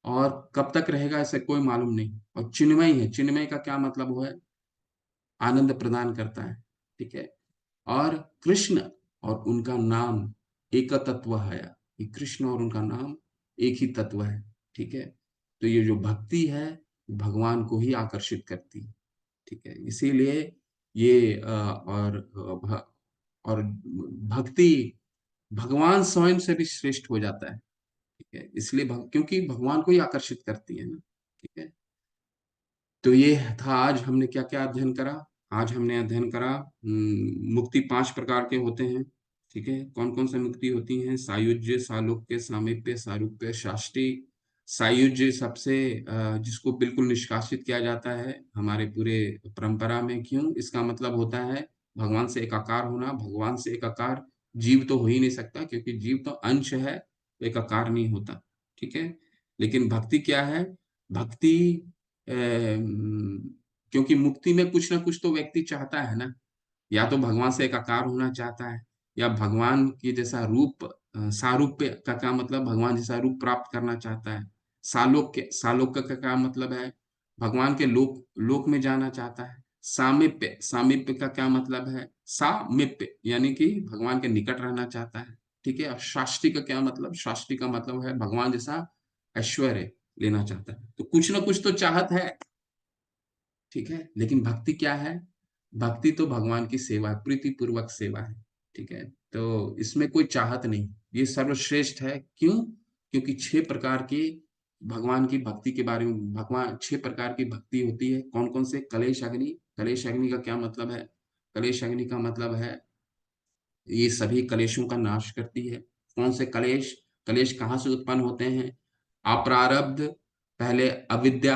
और कब तक रहेगा इसे कोई मालूम नहीं। और चिन्मयी है, चिन्मयी का क्या मतलब हुआ है, आनंद प्रदान करता है। ठीक है। और कृष्ण और उनका नाम एक तत्व है, ये कृष्ण और उनका नाम एक ही तत्व है। ठीक है। तो ये जो भक्ति है भगवान को ही आकर्षित करती है। ठीक है। इसीलिए ये और भक्ति भगवान स्वयं से भी श्रेष्ठ हो जाता है। ठीक है। इसलिए क्योंकि भगवान को ही आकर्षित करती है ना। ठीक है। तो ये था आज हमने क्या क्या अध्ययन करा। आज हमने अध्ययन करा मुक्ति 5 प्रकार के होते हैं। ठीक है। कौन कौन से मुक्ति होती हैं, सायुज्य, सालोक्य, सामीप्य, सारूप्य, शाष्टी। सायुज्य सबसे जिसको बिल्कुल निष्कासित किया जाता है हमारे पूरे परंपरा में। क्यों, इसका मतलब होता है भगवान से एकाकार होना। भगवान से एकाकार जीव तो हो ही नहीं सकता, क्योंकि जीव तो अंश है, तो एकाकार नहीं होता। ठीक है। लेकिन भक्ति क्या है, भक्ति क्योंकि मुक्ति में कुछ ना कुछ तो व्यक्ति चाहता है ना, या तो भगवान से एकाकार होना चाहता है, या भगवान की जैसा रूप सारूप्य का क्या मतलब, भगवान जैसा रूप प्राप्त करना चाहता है। सालोक्य, सालोक्य का क्या मतलब है, भगवान के लोक लोक में जाना चाहता है। सामीप्य, सामीप्य का क्या मतलब है, सामीप्य यानी कि भगवान के निकट रहना चाहता है। ठीक है। और शाष्टी का क्या मतलब, शाष्टी का मतलब है भगवान जैसा ऐश्वर्य लेना चाहता है। तो कुछ ना कुछ तो चाहत है। ठीक है। लेकिन भक्ति क्या है, भक्ति तो भगवान की सेवा है, प्रीति पूर्वक सेवा है। ठीक है। तो इसमें कोई चाहत नहीं, ये सर्वश्रेष्ठ है। क्यों, क्योंकि 6 प्रकार की भगवान की भक्ति के बारे में, भगवान 6 प्रकार की भक्ति होती है। कौन कौन से, कलेश अग्नि। कलेश अग्नि का क्या मतलब है, कलेश अग्नि का मतलब है ये सभी कलेशों का नाश करती है। कौन से कलेश, कलेश कहाँ से उत्पन्न होते हैं, अप्रारब्ध। पहले अविद्या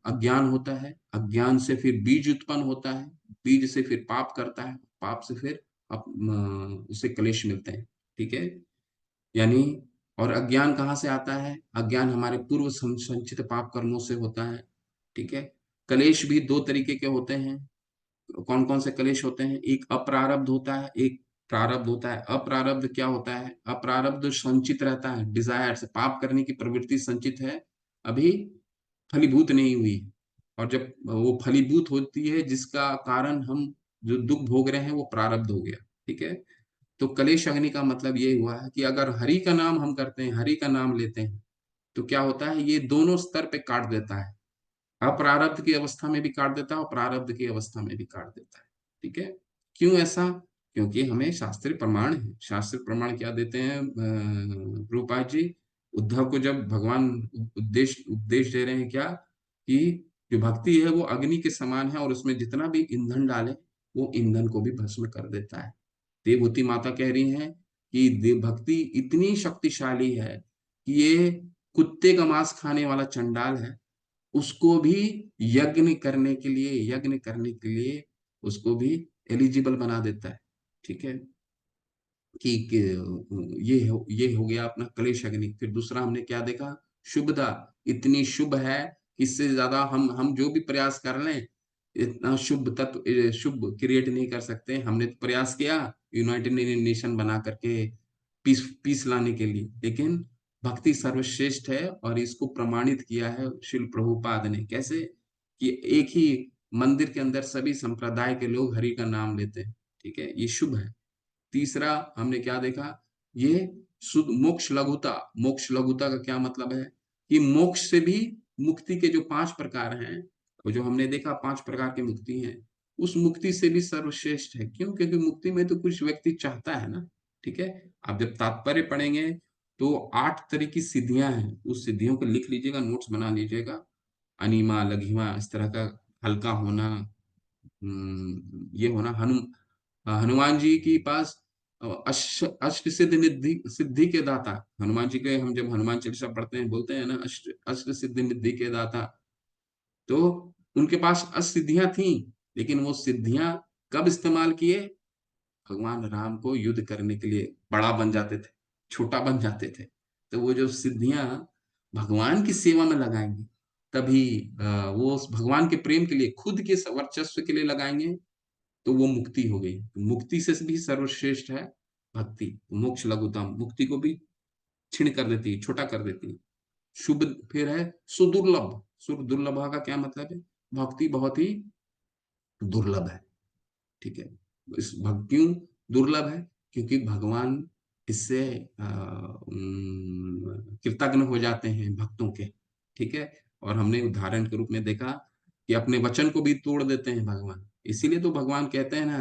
अज्ञान होता है, अज्ञान से फिर बीज उत्पन्न होता है, बीज से फिर पाप करता है, पाप से फिर उसे कलेश मिलते हैं। ठीक है। यानी और अज्ञान कहाँ से आता है, अज्ञान हमारे पूर्व संचित पाप कर्मों से होता है। ठीक है। कलेश भी 2 तरीके के होते हैं। कौन कौन से कलेश होते हैं, एक अप्रारब्ध होता है, एक प्रारब्ध होता है। अप्रारब्ध क्या होता है, अप्रारब्ध संचित रहता है, डिजायर से पाप करने की प्रवृत्ति संचित है, अभी फलीभूत नहीं हुई। और जब वो फलीभूत होती है, जिसका कारण हम जो दुख भोग रहे हैं वो प्रारब्ध हो गया। ठीक है। तो कलेश अग्नि का मतलब ये हुआ है कि अगर हरि का नाम हम करते हैं, हरि का नाम लेते हैं, तो क्या होता है, ये दोनों स्तर पे काट देता है। अप्रारब्ध की अवस्था में भी काट देता है और प्रारब्ध की अवस्था में भी काट देता है। ठीक है। क्यों ऐसा, क्योंकि हमें शास्त्रीय प्रमाण है। शास्त्रीय प्रमाण क्या देते हैं रूपा जी, उद्धव को जब भगवान उपदेश दे रहे हैं क्या, कि जो भक्ति है वो अग्नि के समान है, और उसमें जितना भी ईंधन डाले वो ईंधन को भी भस्म कर देता है। देवभूति माता कह रही हैं कि भक्ति इतनी शक्तिशाली है कि ये कुत्ते का मांस खाने वाला चंडाल है, उसको भी यज्ञ करने के लिए उसको भी एलिजिबल बना देता है। ठीक है। कि ये हो गया अपना क्लेश अग्नि। फिर दूसरा हमने क्या देखा, शुभदा, इतनी शुभ है, इससे ज्यादा हम जो भी प्रयास कर लें, इतना शुभ तत्व शुभ क्रिएट नहीं कर सकते। हमने तो प्रयास किया यूनाइटेड नेशन बना करके पीस पीस लाने के लिए, लेकिन भक्ति सर्वश्रेष्ठ है। और इसको प्रमाणित किया है शिल प्रभुपाद ने। कैसे, कि एक ही मंदिर के अंदर सभी संप्रदाय के लोग हरि का नाम लेते हैं। ठीक है। ये शुभ है। तीसरा हमने क्या देखा, ये शुद्ध मोक्ष लघुता। मोक्ष लघुता का क्या मतलब है, कि मोक्ष से भी मुक्ति के जो 5 प्रकार हैं, वो जो हमने देखा 5 प्रकार की मुक्ति हैं, उस मुक्ति से भी सर्वश्रेष्ठ है। क्यों, क्योंकि मुक्ति में तो कुछ व्यक्ति चाहता है ना। ठीक है। आप जब तात्पर्य पढ़ेंगे तो 8 तरह की सिद्धियां हैं, उस सिद्धियों को लिख लीजिएगा, नोट्स बना लीजिएगा। अनिमा, लघिमा, इस तरह का हल्का होना, ये होना। हनुमान जी के पास अष्ट सिद्ध निधि सिद्धि के दाता। हनुमान जी के हम जब हनुमान चालीसा पढ़ते हैं बोलते हैं ना, अष्ट अष्ट सिद्ध निधि के दाता। तो उनके पास अष्ट सिद्धियां थी, लेकिन वो सिद्धियां कब इस्तेमाल किए, भगवान राम को युद्ध करने के लिए बड़ा बन जाते थे, छोटा बन जाते थे। तो वो जो सिद्धियां भगवान की सेवा में लगाएंगे, तभी वो उस भगवान के प्रेम के लिए, खुद के वर्चस्व के लिए लगाएंगे, तो वो मुक्ति हो गई। मुक्ति से भी सर्वश्रेष्ठ है भक्ति। मोक्ष लघुतम, मुक्ति को भी क्षीण कर देती है, छोटा कर देती है। शुभ फिर है सुदुर्लभ। सुदुर्लभ का क्या मतलब है? भक्ति बहुत ही दुर्लभ है। ठीक है, क्यों दुर्लभ है? क्योंकि भगवान इससे कृतज्ञ हो जाते हैं भक्तों के। ठीक है, और हमने उदाहरण के रूप में देखा कि अपने वचन को भी तोड़ देते हैं भगवान। इसीलिए तो भगवान कहते हैं ना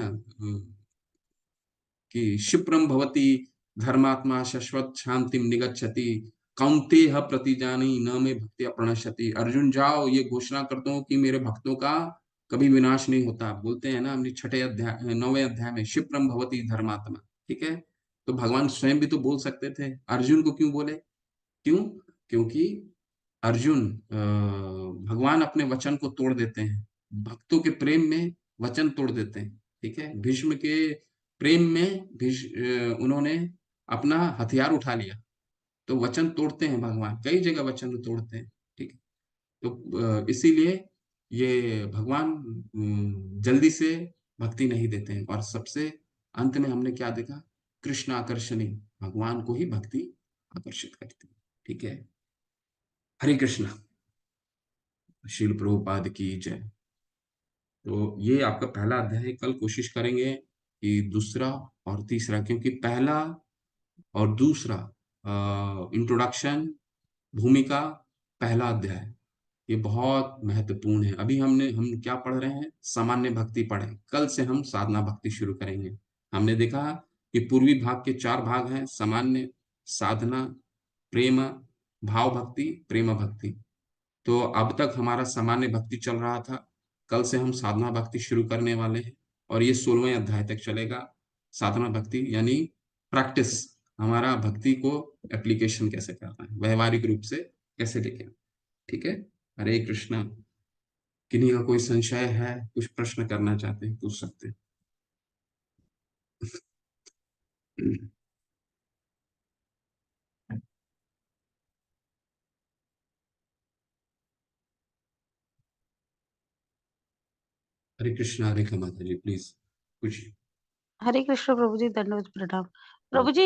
कि क्षिप्रम भवति धर्मात्मा शाश्वत शांतिम निगच्छति कौन्तेय प्रतिजानी न में भक्ति प्रणश्यति। अर्जुन जाओ, ये घोषणा करता हूँ कि मेरे भक्तों का कभी विनाश नहीं होता। बोलते हैं ना हमने 6वें अध्याय 9वें अध्याय में, क्षिप्रम भवति धर्मात्मा। ठीक है, तो भगवान स्वयं भी तो बोल सकते थे, अर्जुन को क्यों बोले? क्यों? क्योंकि अर्जुन भगवान अपने वचन को तोड़ देते हैं, भक्तों के प्रेम में वचन तोड़ देते हैं। ठीक है, भीष्म के प्रेम में उन्होंने अपना हथियार उठा लिया, तो वचन तोड़ते हैं भगवान, कई जगह वचन तोड़ते हैं। ठीक है, तो इसीलिए ये भगवान जल्दी से भक्ति नहीं देते हैं। और सबसे अंत में हमने क्या देखा? कृष्ण आकर्षणी, भगवान को ही भक्ति आकर्षित करती है। ठीक है, हरे कृष्णा। श्रील प्रभुपाद की जय। तो ये आपका पहला अध्याय है। कल कोशिश करेंगे कि दूसरा और तीसरा, क्योंकि पहला और दूसरा इंट्रोडक्शन, भूमिका, पहला अध्याय ये बहुत महत्वपूर्ण है। अभी हम क्या पढ़ रहे हैं? सामान्य भक्ति पढ़े। कल से हम साधना भक्ति शुरू करेंगे। हमने देखा कि पूर्वी भाग के 4 भाग हैं: सामान्य, साधना, प्रेम, भाव भक्ति, प्रेम भक्ति। तो अब तक हमारा सामान्य भक्ति चल रहा था, कल से हम साधना भक्ति शुरू करने वाले हैं, और ये 16वें अध्याय तक चलेगा। साधना भक्ति यानी प्रैक्टिस, हमारा भक्ति को एप्लीकेशन कैसे करना है, व्यवहारिक रूप से कैसे लेके। ठीक है, हरे कृष्णा। किन्हीं का कोई संशय है, कुछ प्रश्न करना चाहते हैं, पूछ सकते हैं। हरे कृष्णा, हरे माता जी, प्लीज कुछ। हरे कृष्ण प्रभु जी, दंडवत प्रणाम। प्रभु जी,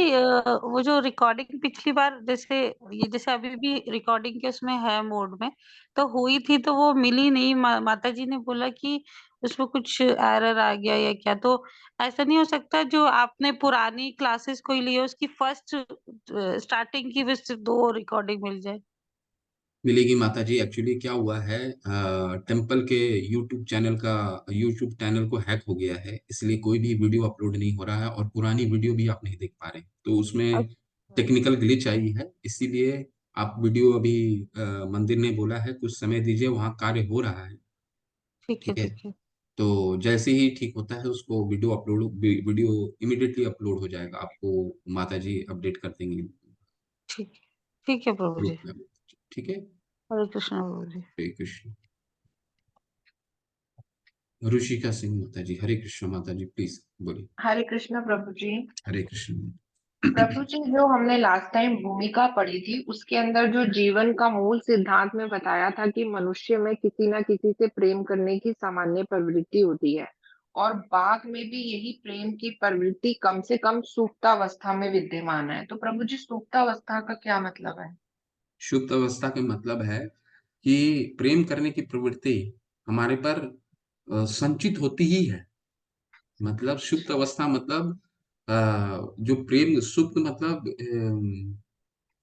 वो जो रिकॉर्डिंग पिछली बार जैसे ये जैसे अभी भी रिकॉर्डिंग के उसमें है मोड में, तो हुई थी तो वो मिली नहीं। माता जी ने बोला कि उसमें कुछ एरर आ गया या क्या, तो ऐसा नहीं हो सकता जो आपने पुरानी क्लासेस कोई ली है उसकी फर्स्ट स्टार्टिंग की बस 2 रिकॉर्डिंग मिल जाए? मिलेगी माता जी। एक्चुअली क्या हुआ है, टेम्पल के यूट्यूब चैनल को हैक हो गया है, इसलिए कोई भी वीडियो अपलोड नहीं हो रहा है, और पुरानी वीडियो भी आप नहीं देख पा रहे। तो उसमें अच्छा, टेक्निकल ग्लिच आई है, इसीलिए आप वीडियो अभी मंदिर ने बोला है कुछ समय दीजिए, वहाँ कार्य हो रहा है। ठीक है, ठीक है, ठीक है, तो जैसे ही ठीक होता है उसको वीडियो इमीडिएटली अपलोड हो जाएगा, आपको माता जी अपडेट कर देंगे ठीक है, ठीक है प्रभु जी। ग्रुप में। ठीक है, हरे कृष्ण प्रभु जी। हरे कृष्ण। ऋषिका सिंह माता जी, हरे कृष्ण माता जी, प्लीज बोलिए। हरे कृष्ण प्रभु जी। हरे कृष्ण। प्रभु जी, जो हमने लास्ट टाइम भूमिका पढ़ी थी उसके अंदर जो जीवन का मूल सिद्धांत में बताया था कि मनुष्य में किसी ना किसी से प्रेम करने की सामान्य प्रवृत्ति होती है, और बाघ में भी यही प्रेम की प्रवृत्ति कम से कम सुप्तावस्था में विद्यमान है। तो प्रभु जी, सुप्तावस्था का क्या मतलब है? शुद्ध अवस्था का मतलब है कि प्रेम करने की प्रवृत्ति हमारे पर संचित होती ही है। मतलब सुप्त अवस्था मतलब जो प्रेम, सुप्त मतलब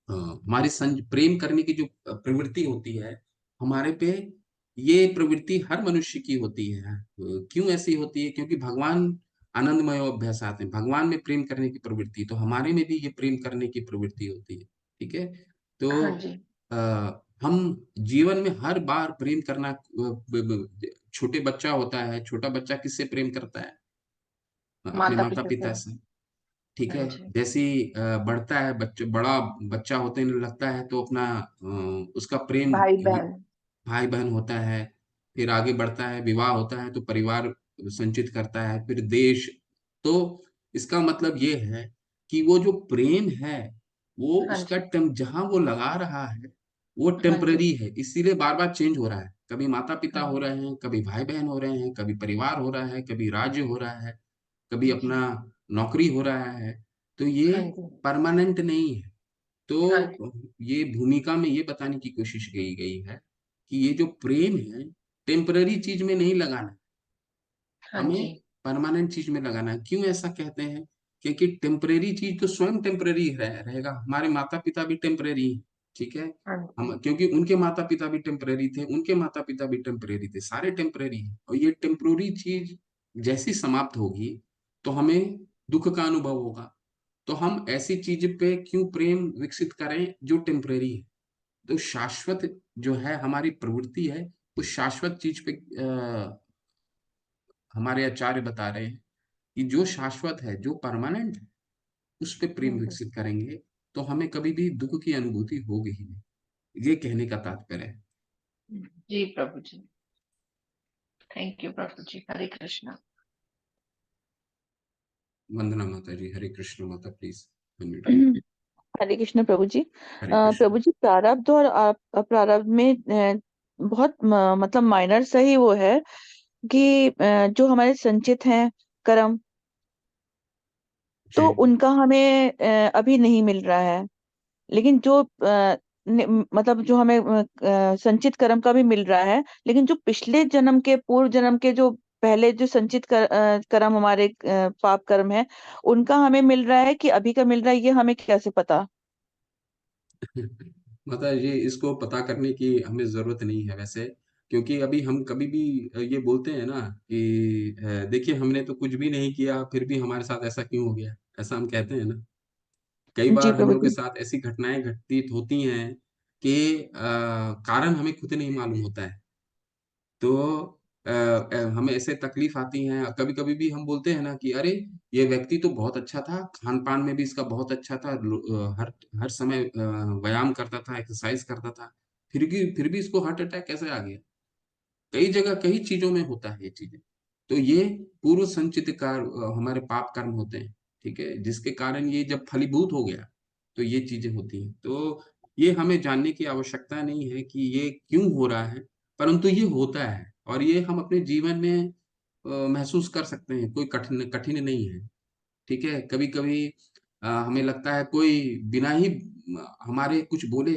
हमारी प्रेम करने की जो प्रवृत्ति होती है हमारे पे, ये प्रवृत्ति हर मनुष्य की होती है। क्यों ऐसी होती है? क्योंकि भगवान आनंदमय अभ्यासात है, भगवान में प्रेम करने की प्रवृत्ति, तो हमारे में भी ये प्रेम करने की प्रवृत्ति होती है। ठीक है, तो हाँ जी। हम जीवन में हर बार प्रेम करना, छोटे बच्चा होता है, छोटा बच्चा किससे प्रेम करता है? अपने माता माता पिता से। पिता से। ठीक हाँ है, जी। जैसे ही बढ़ता है बच्चा, बड़ा बच्चा होते लगता है, तो अपना उसका प्रेम भाई बहन। भाई बहन होता है। फिर आगे बढ़ता है, विवाह होता है, तो परिवार संचित करता है, फिर देश। तो इसका मतलब ये है कि वो जो प्रेम है वो हाँ उसका जी। जहां वो लगा रहा है वो हाँ जी। टेम्पररी है, इसीलिए बार बार चेंज हो रहा है। कभी माता पिता हाँ हो जी। रहे हैं, कभी भाई बहन हो रहे हैं, कभी परिवार हो रहा है, कभी राज्य हो रहा है, कभी अपना जी। नौकरी हो रहा है। तो ये हाँ जी। परमानेंट नहीं है। हाँ जी। तो ये भूमिका में ये बताने की कोशिश की गई है कि ये जो प्रेम है टेम्पररी चीज में नहीं लगाना है, हाँ जी। हमें परमानेंट चीज में लगाना है। क्यों ऐसा कहते हैं? क्योंकि टेम्परेरी चीज तो स्वयं टेम्परेरी रहेगा। हमारे माता पिता भी टेम्परेरी हैं, ठीक है। हाँ जी। हम क्योंकि उनके माता पिता भी टेम्परेरी थे, उनके माता पिता भी टेम्परेरी थे, सारे टेम्परेरी हैं। और ये टेम्परेरी चीज जैसी समाप्त होगी तो हमें दुख का अनुभव होगा। तो हम ऐसी चीज पे क्यों प्रेम विकसित करें जो टेम्परेरी है? तो शाश्वत जो है हमारी प्रवृत्ति है, उस शाश्वत चीज पे हमारे आचार्य बता रहे हैं कि जो शाश्वत है, जो परमानेंट है, उस पे प्रेम हम्म। विकसित करेंगे तो हमें कभी भी दुख की अनुभूति होगी ही नहीं। ये कहने का तात्पर्य है। जी प्रभु जी। थैंक यू प्रभु जी। हरे कृष्णा। वंदना माता जी। हरे कृष्ण माता, प्लीज अनम्यूट कीजिए। हरे कृष्ण प्रभु जी। हरे कृष्ण। प्रभु जी, प्रारब्ध और अप्रारब्ध में बहुत मतलब माइनर सा ही वो है कि जो हमारे संचित हैं कर्म, जी। तो उनका हमें अभी नहीं मिल रहा है। लेकिन जो मतलब जो हमें संचित कर्म का भी मिल रहा है, लेकिन जो पिछले जन्म के पूर्व जन्म के जो पहले जो संचित कर्म हमारे पाप कर्म है, उनका हमें मिल रहा है कि अभी का मिल रहा है, ये हमें कैसे पता? माता ये इसको पता करने की हमें जरूरत नहीं है वैसे। क्योंकि अभी हम कभी भी ये बोलते हैं ना कि देखिए हमने तो कुछ भी नहीं किया फिर भी हमारे साथ ऐसा क्यों हो गया, ऐसा हम कहते हैं ना। कई जी बार हम प्रभु लोग के जी। साथ ऐसी घटनाएं घटित होती हैं कि कारण हमें खुद नहीं मालूम होता है। तो हमें ऐसे तकलीफ आती हैं। कभी कभी भी हम बोलते हैं ना कि अरे ये व्यक्ति तो बहुत अच्छा था, खान पान में भी इसका बहुत अच्छा था, हर हर समय व्यायाम करता था, एक्सरसाइज करता था, फिर भी इसको हार्ट अटैक कैसे आ गया? कई जगह कई चीजों में होता है ये चीजें। तो ये पूर्व संचित हमारे पाप कर्म होते हैं, ठीक है, जिसके कारण ये जब फलीभूत हो गया तो ये चीजें होती हैं। तो ये हमें जानने की आवश्यकता नहीं है कि ये क्यों हो रहा है, परंतु ये होता है और ये हम अपने जीवन में महसूस कर सकते हैं। कोई कठिन कठिन नहीं है, ठीक है। कभी कभी हमें लगता है कोई बिना ही हमारे कुछ बोले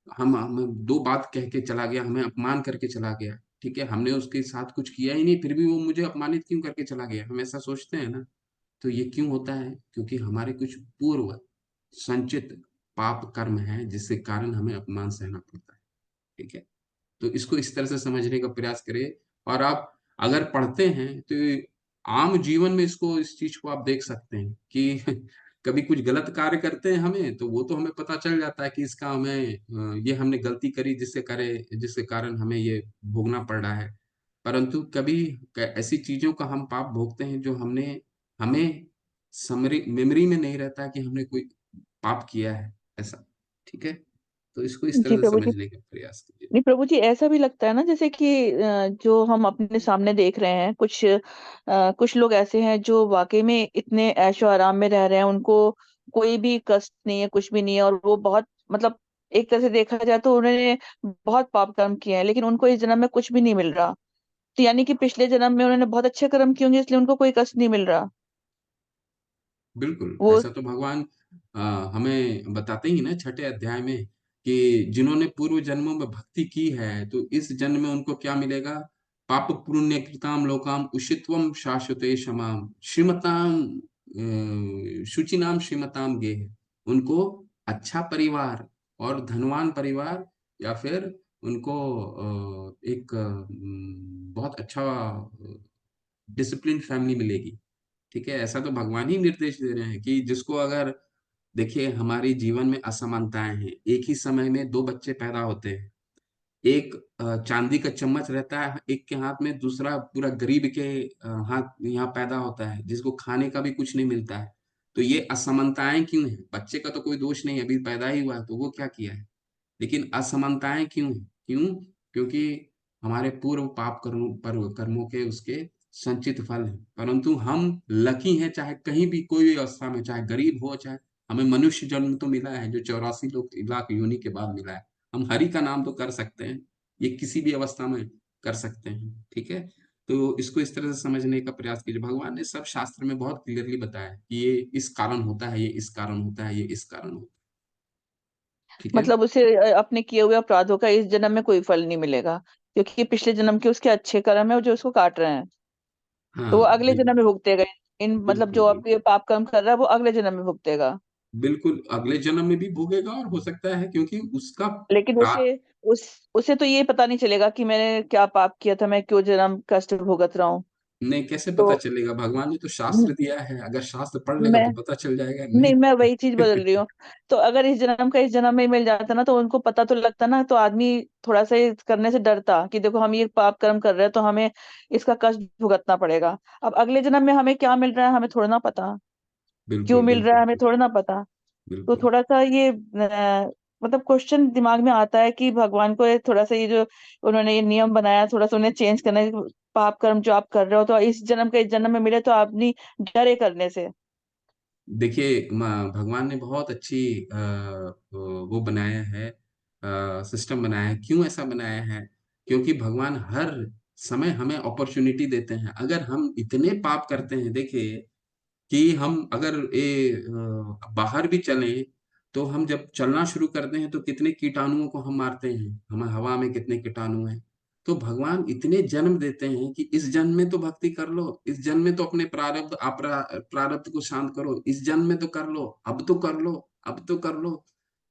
हम दो बात कह के चला गया, हमें अपमान करके चला गया, ठीक है। हमने उसके साथ कुछ किया ही नहीं फिर भी वो मुझे अपमानित क्यों करके चला गया, हम ऐसा सोचते हैं ना। तो ये क्यों होता है? क्योंकि हमारे कुछ पूर्व संचित पाप कर्म है जिसके कारण हमें अपमान सहना पड़ता है, ठीक है। तो इसको इस तरह से समझने का प्रयास करें। और आप अगर पढ़ते हैं तो आम जीवन में इसको इस चीज को आप देख सकते हैं कि कभी कुछ गलत कार्य करते हैं हमें तो वो तो हमें पता चल जाता है कि इसका हमें ये हमने गलती करी जिसके कारण हमें ये भोगना पड़ रहा है। परंतु कभी ऐसी चीजों का हम पाप भोगते हैं जो हमने हमें समरी मेमोरी में नहीं रहता कि हमने कोई पाप किया है ऐसा, ठीक है। तो इसको इस जी तरह से प्रभु जी। समझने का प्रयास कीजिए। नहीं प्रभु जी, ऐसा भी लगता है ना जैसे कि जो हम अपने सामने देख रहे हैं, कुछ लोग ऐसे हैं जो वाकई में इतने ऐशो आराम में रह रहे हैं, उनको कोई भी कष्ट नहीं है, कुछ भी नहीं है, और वो बहुत मतलब एक तरह से देखा जाए तो उन्होंने बहुत पाप कर्म किए हैं, लेकिन उनको इस जन्म में कुछ भी नहीं मिल रहा। तो यानी कि पिछले जन्म में उन्होंने बहुत अच्छे कर्म किए होंगे, इसलिए उनको कोई कष्ट नहीं मिल रहा। बिल्कुल वो ऐसा तो भगवान अ, हमें बताते ही ना छठे अध्याय में कि जिन्होंने पूर्व जन्मों में भक्ति की है तो इस जन्म में उनको क्या मिलेगा? पाप पुण्य कृताम लोकाम उषित्वम शाश्वते क्षमाम श्रीमताम शुचिनाम श्रीमताम गेह। उनको अच्छा परिवार और धनवान परिवार या फिर उनको एक बहुत अच्छा डिसिप्लिन फैमिली मिलेगी, ठीक है। ऐसा तो भगवान ही निर्देश दे रहे हैं कि जिसको अगर देखिए हमारी जीवन में असमानताएं हैं। एक ही समय में दो बच्चे पैदा होते हैं, एक चांदी का चम्मच रहता है एक के हाथ में, दूसरा पूरा गरीब के हाथ यहाँ पैदा होता है जिसको खाने का भी कुछ नहीं मिलता है। तो ये असमानताएं क्यों है? बच्चे का तो कोई दोष नहीं है, अभी पैदा ही हुआ है तो वो क्या किया है, लेकिन असमानताएं क्यों है? क्यों? क्योंकि हमारे पूर्व पाप कर्मों के उसके संचित फल है। परंतु हम लकी हैं, चाहे कहीं भी कोई भी अवस्था में, चाहे गरीब हो, चाहे हमें मनुष्य जन्म तो मिला है जो 84 लाख योनि के बाद मिला है। हम हरि का नाम तो कर सकते हैं, ये किसी भी अवस्था में कर सकते हैं। ठीक है, तो इसको इस तरह से समझने का प्रयास कीजिए। भगवान ने सब शास्त्र में बहुत क्लियरली बताया है कि ये इस कारण होता है, ये इस कारण होता है, ये इस कारण होता है। ठीक है। मतलब उसे अपने किए हुए अपराधों का इस जन्म में कोई फल नहीं मिलेगा, क्योंकि पिछले जन्म के उसके अच्छे कर्म है जो उसको काट रहे हैं, तो वो हाँ अगले जन्म में भुगतेगा। इन मतलब बिल्कुल जो बिल्कुल। आपके पाप कर्म कर रहा है वो अगले जन्म में भुगतेगा। बिल्कुल अगले जन्म में भी भोगेगा, और हो सकता है क्योंकि उसका लेकिन उस उसे तो ये पता नहीं चलेगा कि मैंने क्या पाप किया था, मैं क्यों जन्म कष्ट भुगत रहा हूँ। नहीं, कैसे पता तो चलेगा? भगवान ने तो शास्त्र दिया है, अगर शास्त्र पढ़ लेगा मैं तो पता चल जाएगा। नहीं। नहीं, मैं वही चीज बदल रही हूँ। तो अगर इस जन्म का इस जन्म में ही मिल जाता ना, तो उनको पता तो लगता ना, तो आदमी थोड़ा सा ये करने से डरता कि देखो हम ये पाप कर्म कर रहे हैं तो हमें इसका कष्ट भुगतना पड़ेगा। अब अगले जन्म में हमें क्या मिल रहा है हमें थोड़ा ना पता, क्यों बिल्कुल मिल रहा है बिल्कुल हमें थोड़ा ना पता। तो बिल्कुल। थोड़ा सा ये मतलब क्वेश्चन दिमाग में आता है कि भगवान को थोड़ा सा ये जो उन्होंने ये नियम बनाया, थोड़ा सा उन्हें चेंज करना है। पाप कर्म जो आप कर रहे हो तो इस जन्म का इस जन्म में मिले तो आप नहीं डरे करने से। देखिए भगवान ने बहुत अच्छी वो बनाया है, सिस्टम बनाया है। क्यों ऐसा बनाया है? क्योंकि भगवान हर समय हमें अपॉर्चुनिटी देते हैं। अगर हम इतने पाप करते हैं, देखिए कि हम अगर बाहर भी चलें, तो हम जब चलना शुरू करते हैं तो कितने कीटाणुओं को हम मारते हैं, हम हवा में कितने कीटाणु हैं। तो भगवान इतने जन्म देते हैं कि इस जन्म में तो भक्ति कर लो, इस जन्म में तो अपने प्रारब्ध को शांत करो, इस जन्म में तो कर लो, अब तो कर लो, अब तो कर लो।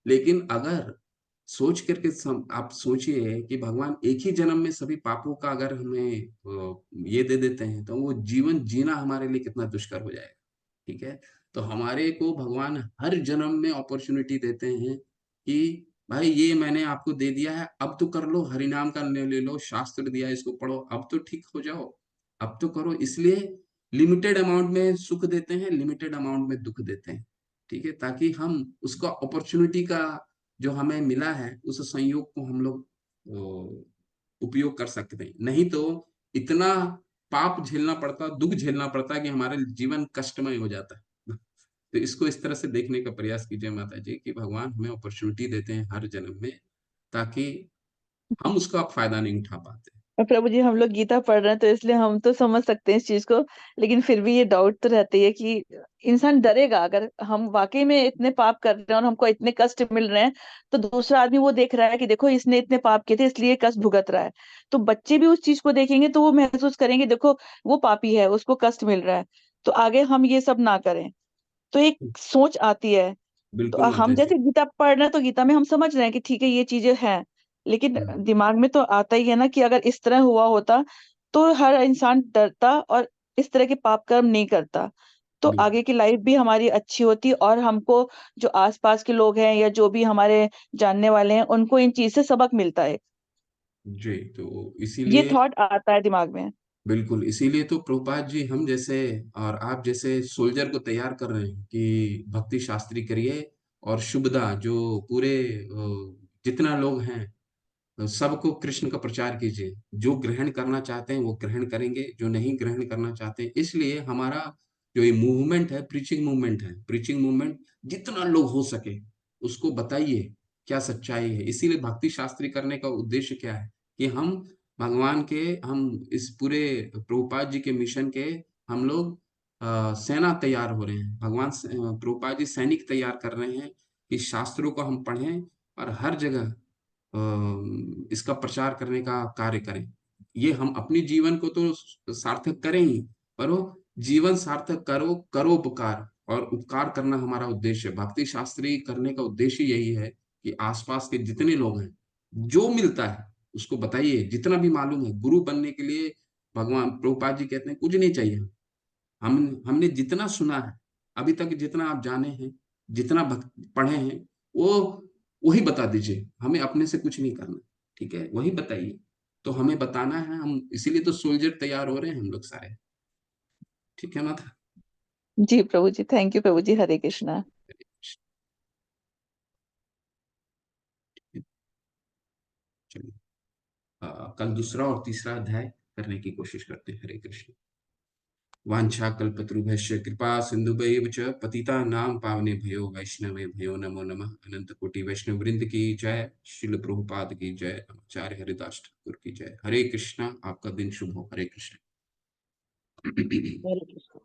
लेकिन अगर सोच करके आप सोचिए कि भगवान एक ही जन्म में सभी पापों का अगर हमें ये दे देते हैं, तो वो जीवन जीना हमारे लिए कितना दुष्कर हो जाएगा। ठीक है, तो हमारे को भगवान हर जन्म में अपॉर्चुनिटी देते हैं कि भाई ये मैंने आपको दे दिया है, अब तो कर लो, हरि नाम का ले लो, शास्त्र दिया है, इसको पढ़ो, अब तो ठीक हो जाओ, अब तो करो। इसलिए लिमिटेड अमाउंट में सुख देते हैं, लिमिटेड अमाउंट में दुख देते हैं। ठीक है, ताकि हम उसका अपॉर्चुनिटी का जो हमें मिला है उस संयोग को हम लोग उपयोग कर सकते हैं। नहीं तो इतना पाप झेलना पड़ता, दुख झेलना पड़ता है कि हमारे जीवन कष्टमय हो जाता है। तो इसको इस तरह से देखने का प्रयास कीजिए माता जी कि भगवान हमें अपॉर्चुनिटी देते हैं हर जन्म में, ताकि हम उसका फायदा नहीं उठा पाते। और प्रभु जी हम लोग गीता पढ़ रहे हैं तो इसलिए हम तो समझ सकते हैं इस चीज को। लेकिन फिर भी ये डाउट तो रहती है कि इंसान डरेगा अगर हम वाकई में इतने पाप कर रहे हैं और हमको इतने कष्ट मिल रहे हैं। तो दूसरा आदमी वो देख रहा है कि देखो इसने इतने पाप किए थे इसलिए कष्ट भुगत रहा है। तो बच्चे भी उस चीज को देखेंगे तो वो महसूस करेंगे देखो वो पापी है उसको कष्ट मिल रहा है, तो आगे हम ये सब ना करें। तो एक सोच आती है। तो बिल्कुल माता हम जी। जैसे गीता पढ़ रहे हैं तो गीता में हम समझ रहे हैं कि ठीक है ये चीजें हैं। लेकिन हम्म, दिमाग में तो आता ही है ना कि अगर इस तरह हुआ होता तो हर इंसान डरता और इस तरह के पाप कर्म नहीं करता। तो बिल्कुल। आगे की लाइफ भी हमारी अच्छी होती और हमको जो आसपास के लोग हैं या जो भी हमारे जानने वाले हैं उनको इन चीज से सबक मिलता है। जी, तो ये इसीलिए थॉट आता है दिमाग में। बिल्कुल इसीलिए तो प्रभुपाद जी हम जैसे और आप जैसे सोल्जर को तैयार कर रहे हैं कि भक्ति शास्त्री करिए, और शुभदा जो पूरे जितना लोग हैं सबको कृष्ण का प्रचार कीजिए। जो ग्रहण करना चाहते हैं वो ग्रहण करेंगे, जो नहीं ग्रहण करना चाहते। इसलिए हमारा जो ये मूवमेंट है, प्रीचिंग मूवमेंट है, प्रीचिंग मूवमेंट जितना लोग हो सके उसको बताइए क्या सच्चाई है। इसीलिए भक्ति शास्त्री करने का उद्देश्य क्या है कि हम भगवान के, हम इस पूरे प्रभुपाद जी के मिशन के हम लोग सेना तैयार हो रहे हैं। प्रभुपाद जी सैनिक तैयार कर रहे हैं कि शास्त्रों को हम पढ़ें और हर जगह इसका प्रचार करने का कार्य करें। ये हम अपने जीवन को तो सार्थक करें ही, पर वो जीवन सार्थक करो, करो उपकार, और उपकार करना हमारा उद्देश्य है। भक्ति शास्त्री करने का उद्देश्य यही है कि आसपास के जितने लोग हैं, जो मिलता है उसको बताइए, जितना भी मालूम है। गुरु बनने के लिए भगवान प्रभुपाद जी कहते हैं कुछ नहीं चाहिए। हमने जितना सुना है अभी तक, जितना आप जाने हैं, जितना पढ़े हैं, वो वही बता दीजिए, हमें अपने से कुछ नहीं करना। ठीक है, वही बताइए, तो हमें बताना है। हम इसीलिए तो सोल्जर तैयार हो रहे हैं हम लोग सारे। ठीक है माता। जी प्रभु जी, थैंक यू प्रभु जी, हरे कृष्णा। चलिए कल दूसरा और तीसरा अध्याय करने की कोशिश करते हैं। हरे कृष्ण। वाञ्छाकल्पतरुभ्यश्च कृपा सिन्धुभैव च पतितानां पावनेभ्यो वैष्णवेभ्यो नमो नमः। अनंत कोटि वैष्णव वृंद की जय, श्रील प्रभुपाद की जय, आचार्य हरिदास ठाकुर की जय। हरे कृष्णा। आपका दिन शुभ हो। हरे कृष्ण। हरे कृष्ण।